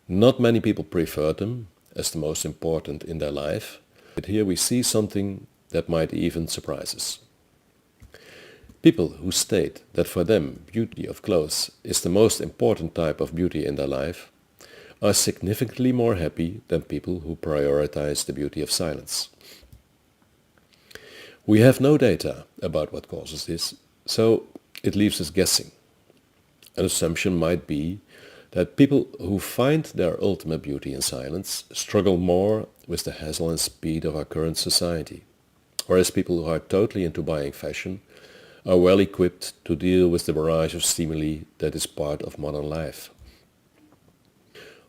Not many people prefer them as the most important in their life, but here we see something that might even surprise us. People who state that for them beauty of clothes is the most important type of beauty in their life are significantly more happy than people who prioritize the beauty of silence. We have no data about what causes this, so it leaves us guessing. An assumption might be that people who find their ultimate beauty in silence struggle more with the hassle and speed of our current society, whereas people who are totally into buying fashion are well equipped to deal with the barrage of stimuli that is part of modern life.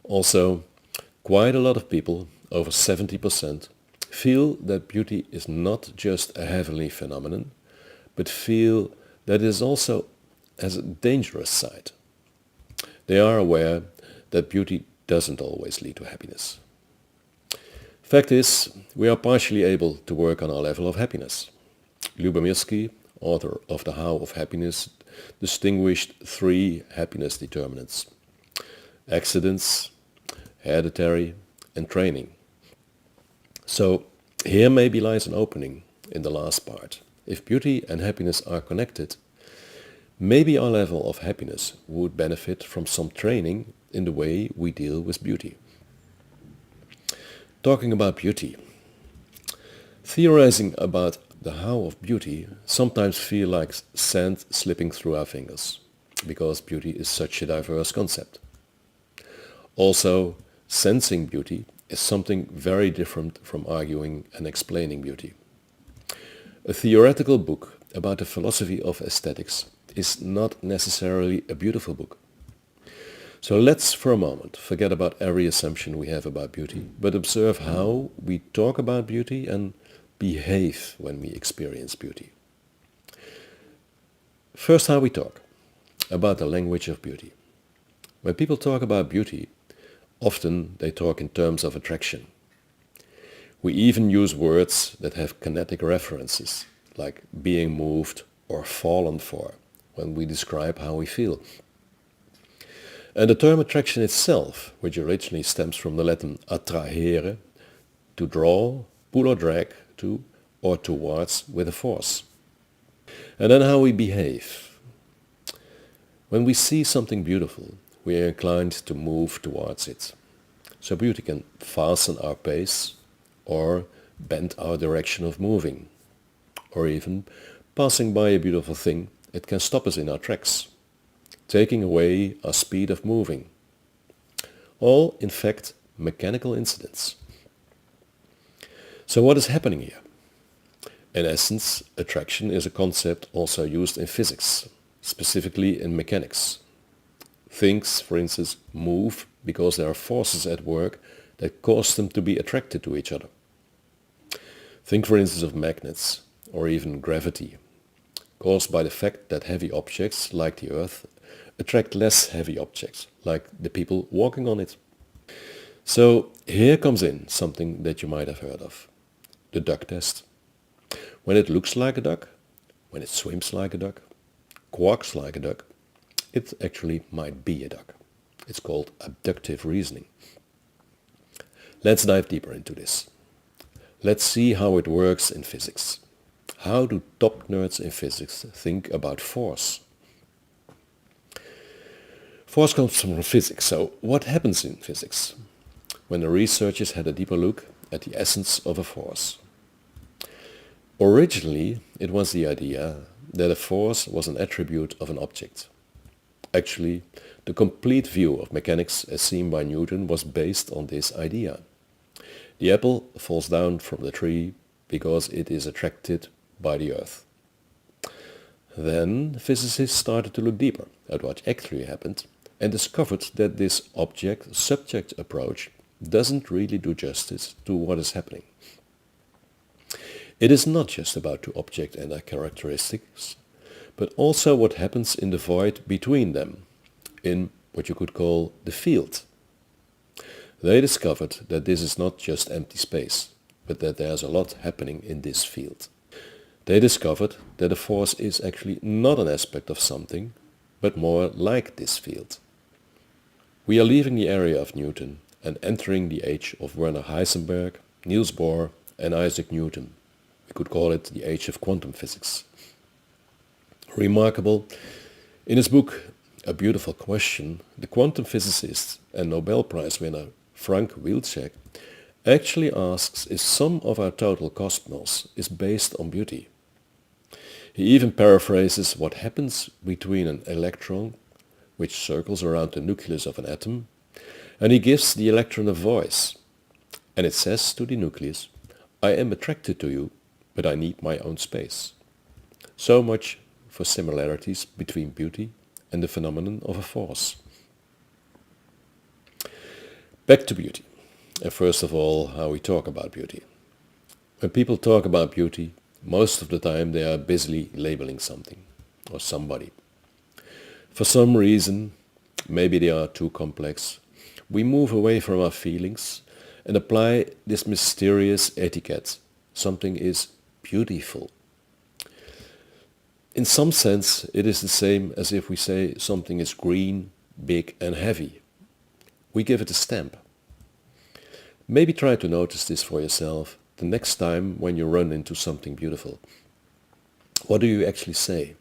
Also, quite a lot of people, over 70%, feel that beauty is not just a heavenly phenomenon, but feel that it also has a dangerous side. They are aware that beauty doesn't always lead to happiness. Fact is, we are partially able to work on our level of happiness. Lubomirsky, author of The How of Happiness, distinguished 3 happiness determinants: accidents, hereditary, and training. So here maybe lies an opening in the last part. If beauty and happiness are connected, maybe our level of happiness would benefit from some training in the way we deal with beauty. Talking about beauty. Theorizing about the how of beauty sometimes feel like sand slipping through our fingers, because beauty is such a diverse concept. Also, sensing beauty is something very different from arguing and explaining beauty. A theoretical book about the philosophy of aesthetics is not necessarily a beautiful book. So let's for a moment forget about every assumption we have about beauty, but observe how we talk about beauty and behave when we experience beauty. First, how we talk about the language of beauty. When people talk about beauty, often they talk in terms of attraction. We even use words that have kinetic references, like being moved or fallen for, when we describe how we feel. And the term attraction itself, which originally stems from the Latin attrahere, to draw, pull or drag to, or towards with a force. And then how we behave. When we see something beautiful, we are inclined to move towards it. So beauty can fasten our pace or bend our direction of moving. Or even, passing by a beautiful thing, it can stop us in our tracks, taking away our speed of moving. All, in fact, mechanical incidents. So what is happening here? In essence, attraction is a concept also used in physics, specifically in mechanics. Things, for instance, move because there are forces at work that cause them to be attracted to each other. Think, for instance, of magnets or even gravity, caused by the fact that heavy objects, like the Earth, attract less heavy objects, like the people walking on it. So here comes in something that you might have heard of, the duck test. When it looks like a duck, when it swims like a duck, quacks like a duck, it actually might be a duck. It's called abductive reasoning. Let's dive deeper into this. Let's see how it works in physics. How do top nerds in physics think about force? Force comes from physics, so what happens in physics when the researchers had a deeper look at the essence of a force? Originally, it was the idea that a force was an attribute of an object. Actually, the complete view of mechanics as seen by Newton was based on this idea. The apple falls down from the tree because it is attracted by the earth. Then physicists started to look deeper at what actually happened and discovered that this object-subject approach doesn't really do justice to what is happening. It is not just about two objects and their characteristics, but also what happens in the void between them, in what you could call the field. They discovered that this is not just empty space, but that there's a lot happening in this field. They discovered that a force is actually not an aspect of something, but more like this field. We are leaving the area of Newton and entering the age of Werner Heisenberg, Niels Bohr and Isaac Newton. We could call it the age of quantum physics. Remarkable, in his book A Beautiful Question, the quantum physicist and Nobel Prize winner Frank Wilczek actually asks if some of our total cosmos is based on beauty. He even paraphrases what happens between an electron, which circles around the nucleus of an atom, and he gives the electron a voice. And it says to the nucleus, I am attracted to you, but I need my own space. So much for similarities between beauty and the phenomenon of a force. Back to beauty, and first of all, how we talk about beauty. When people talk about beauty, most of the time they are busily labeling something or somebody. For some reason, maybe they are too complex, we move away from our feelings and apply this mysterious etiquette. Something is beautiful. In some sense, it is the same as if we say something is green, big and heavy. We give it a stamp. Maybe try to notice this for yourself the next time when you run into something beautiful. What do you actually say?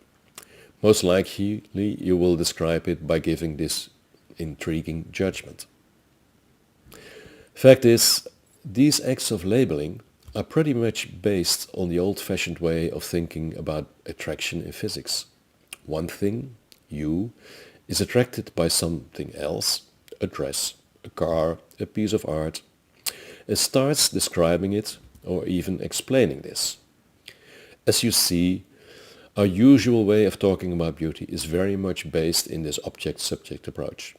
Most likely you will describe it by giving this intriguing judgment. Fact is, these acts of labeling are pretty much based on the old-fashioned way of thinking about attraction in physics. One thing, you, is attracted by something else, a dress, a car, a piece of art, and starts describing it or even explaining this. As you see, our usual way of talking about beauty is very much based in this object-subject approach.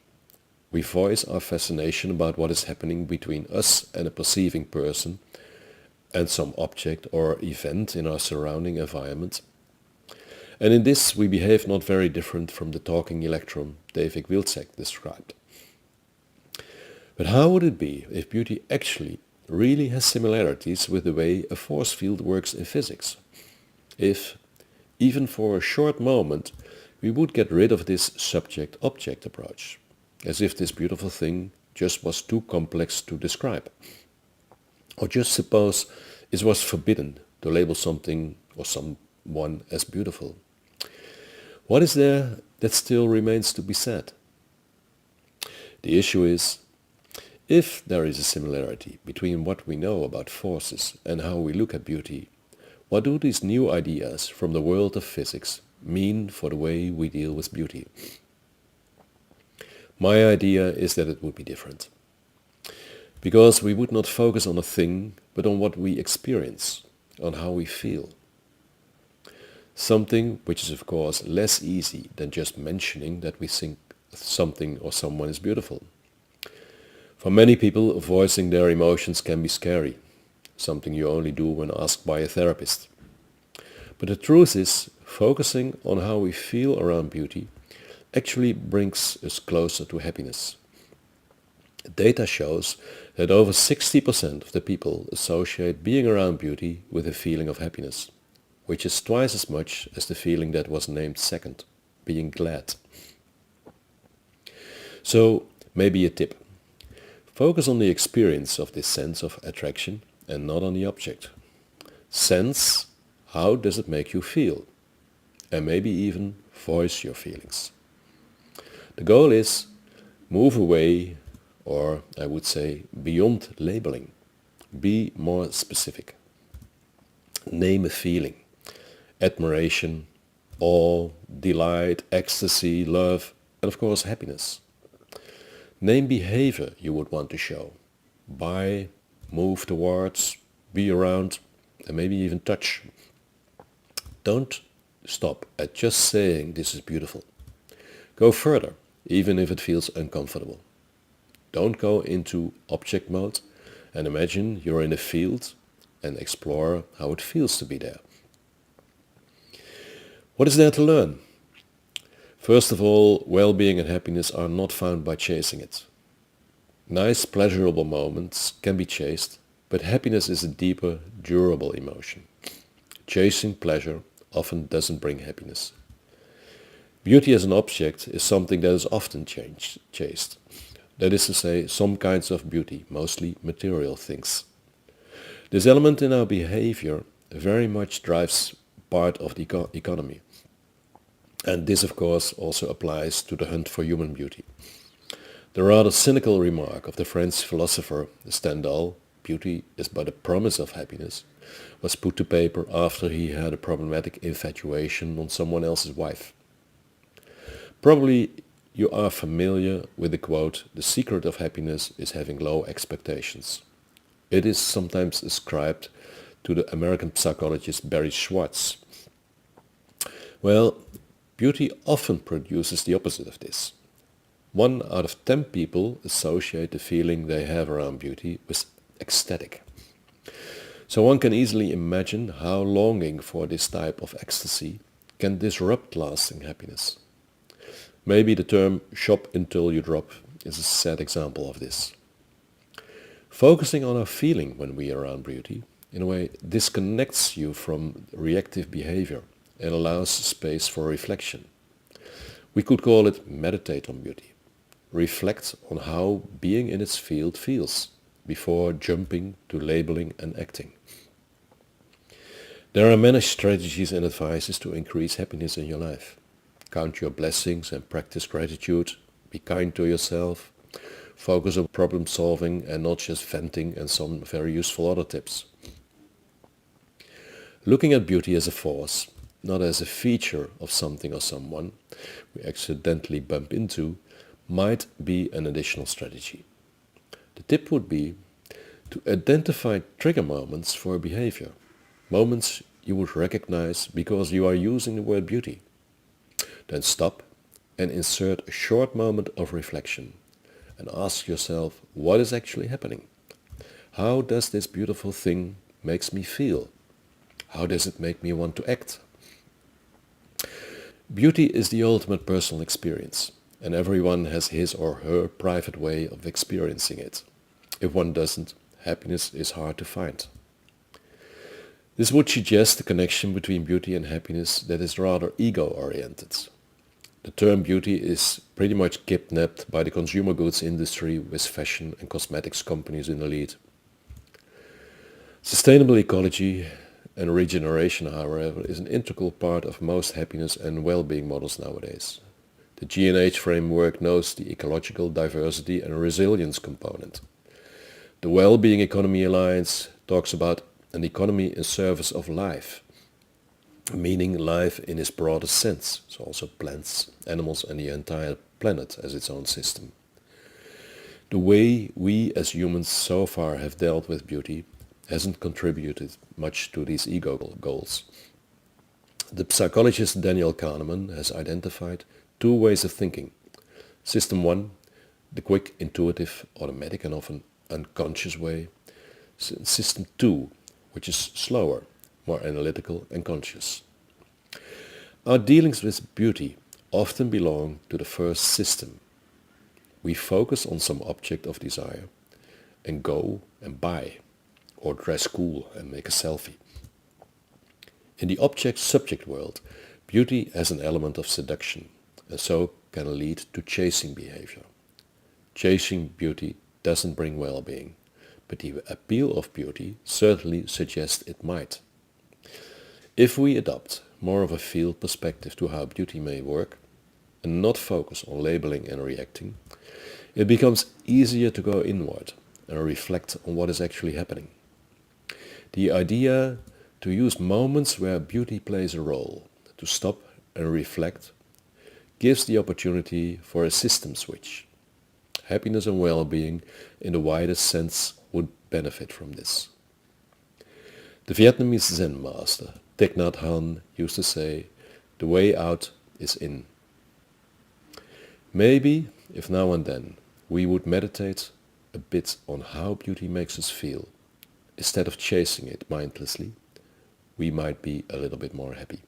We voice our fascination about what is happening between us and a perceiving person and some object or event in our surrounding environment. And in this we behave not very different from the talking electron David Wilczek described. But how would it be if beauty actually really has similarities with the way a force field works in physics? If, even for a short moment, we would get rid of this subject-object approach, as if this beautiful thing just was too complex to describe. Or just suppose it was forbidden to label something or someone as beautiful. What is there that still remains to be said? The issue is, if there is a similarity between what we know about forces and how we look at beauty, what do these new ideas from the world of physics mean for the way we deal with beauty? My idea is that it would be different. Because we would not focus on a thing, but on what we experience, on how we feel. Something which is of course less easy than just mentioning that we think something or someone is beautiful. For many people, voicing their emotions can be scary, something you only do when asked by a therapist. But the truth is, focusing on how we feel around beauty actually brings us closer to happiness. Data shows that over 60% of the people associate being around beauty with a feeling of happiness, which is twice as much as the feeling that was named second, being glad. So, maybe a tip. Focus on the experience of this sense of attraction and not on the object. Sense, how does it make you feel? And maybe even voice your feelings. The goal is move away, or I would say beyond labeling. Be more specific. Name a feeling. Admiration, awe, delight, ecstasy, love, and of course happiness. Name behavior you would want to show. Buy, move towards, be around, and maybe even touch. Don't stop at just saying this is beautiful. Go further, even if it feels uncomfortable. Don't go into object mode and imagine you're in a field and explore how it feels to be there. What is there to learn? First of all, well-being and happiness are not found by chasing it. Nice, pleasurable moments can be chased, but happiness is a deeper, durable emotion. Chasing pleasure often doesn't bring happiness. Beauty as an object is something that is often chased. That is to say, some kinds of beauty, mostly material things. This element in our behavior very much drives part of the economy. And this, of course, also applies to the hunt for human beauty. The rather cynical remark of the French philosopher Stendhal, beauty is but a promise of happiness, was put to paper after he had a problematic infatuation on someone else's wife. Probably you are familiar with the quote, "The secret of happiness is having low expectations." It is sometimes ascribed to the American psychologist Barry Schwartz. Well, beauty often produces the opposite of this. 1 out of 10 people associate the feeling they have around beauty with ecstatic. So one can easily imagine how longing for this type of ecstasy can disrupt lasting happiness. Maybe the term "shop until you drop" is a sad example of this. Focusing on our feeling when we are around beauty, in a way, disconnects you from reactive behavior and allows space for reflection. We could call it meditate on beauty. Reflect on how being in its field feels before jumping to labeling and acting. There are many strategies and advices to increase happiness in your life. Count your blessings and practice gratitude. Be kind to yourself. Focus on problem solving and not just venting, and some very useful other tips. Looking at beauty as a force, not as a feature of something or someone we accidentally bump into, might be an additional strategy. The tip would be to identify trigger moments for behavior, moments you would recognize because you are using the word beauty. Then stop and insert a short moment of reflection and ask yourself, what is actually happening? How does this beautiful thing makes me feel? How does it make me want to act? Beauty is the ultimate personal experience, and everyone has his or her private way of experiencing it. If one doesn't, happiness is hard to find. This would suggest a connection between beauty and happiness that is rather ego-oriented. The term beauty is pretty much kidnapped by the consumer goods industry with fashion and cosmetics companies in the lead. Sustainable ecology and regeneration, however, is an integral part of most happiness and well-being models nowadays. The G&H framework knows the ecological diversity and resilience component. The Well-Being Economy Alliance talks about an economy in service of life, meaning life in its broadest sense, so also plants, animals and the entire planet as its own system. The way we as humans so far have dealt with beauty hasn't contributed much to these ego goals. The psychologist Daniel Kahneman has identified two ways of thinking. System 1, the quick, intuitive, automatic and often unconscious way. System 2, which is slower, more analytical and conscious. Our dealings with beauty often belong to the first system. We focus on some object of desire and go and buy, or dress cool and make a selfie. In the object-subject world, beauty has an element of seduction and so can lead to chasing behavior. Chasing beauty doesn't bring well-being, but the appeal of beauty certainly suggests it might. If we adopt more of a field perspective to how beauty may work, and not focus on labeling and reacting, it becomes easier to go inward and reflect on what is actually happening. The idea to use moments where beauty plays a role, to stop and reflect, gives the opportunity for a system switch. Happiness and well-being in the widest sense would benefit from this. The Vietnamese Zen master Thich Nhat Hanh used to say, "The way out is in." Maybe, if now and then, we would meditate a bit on how beauty makes us feel, instead of chasing it mindlessly, we might be a little bit more happy.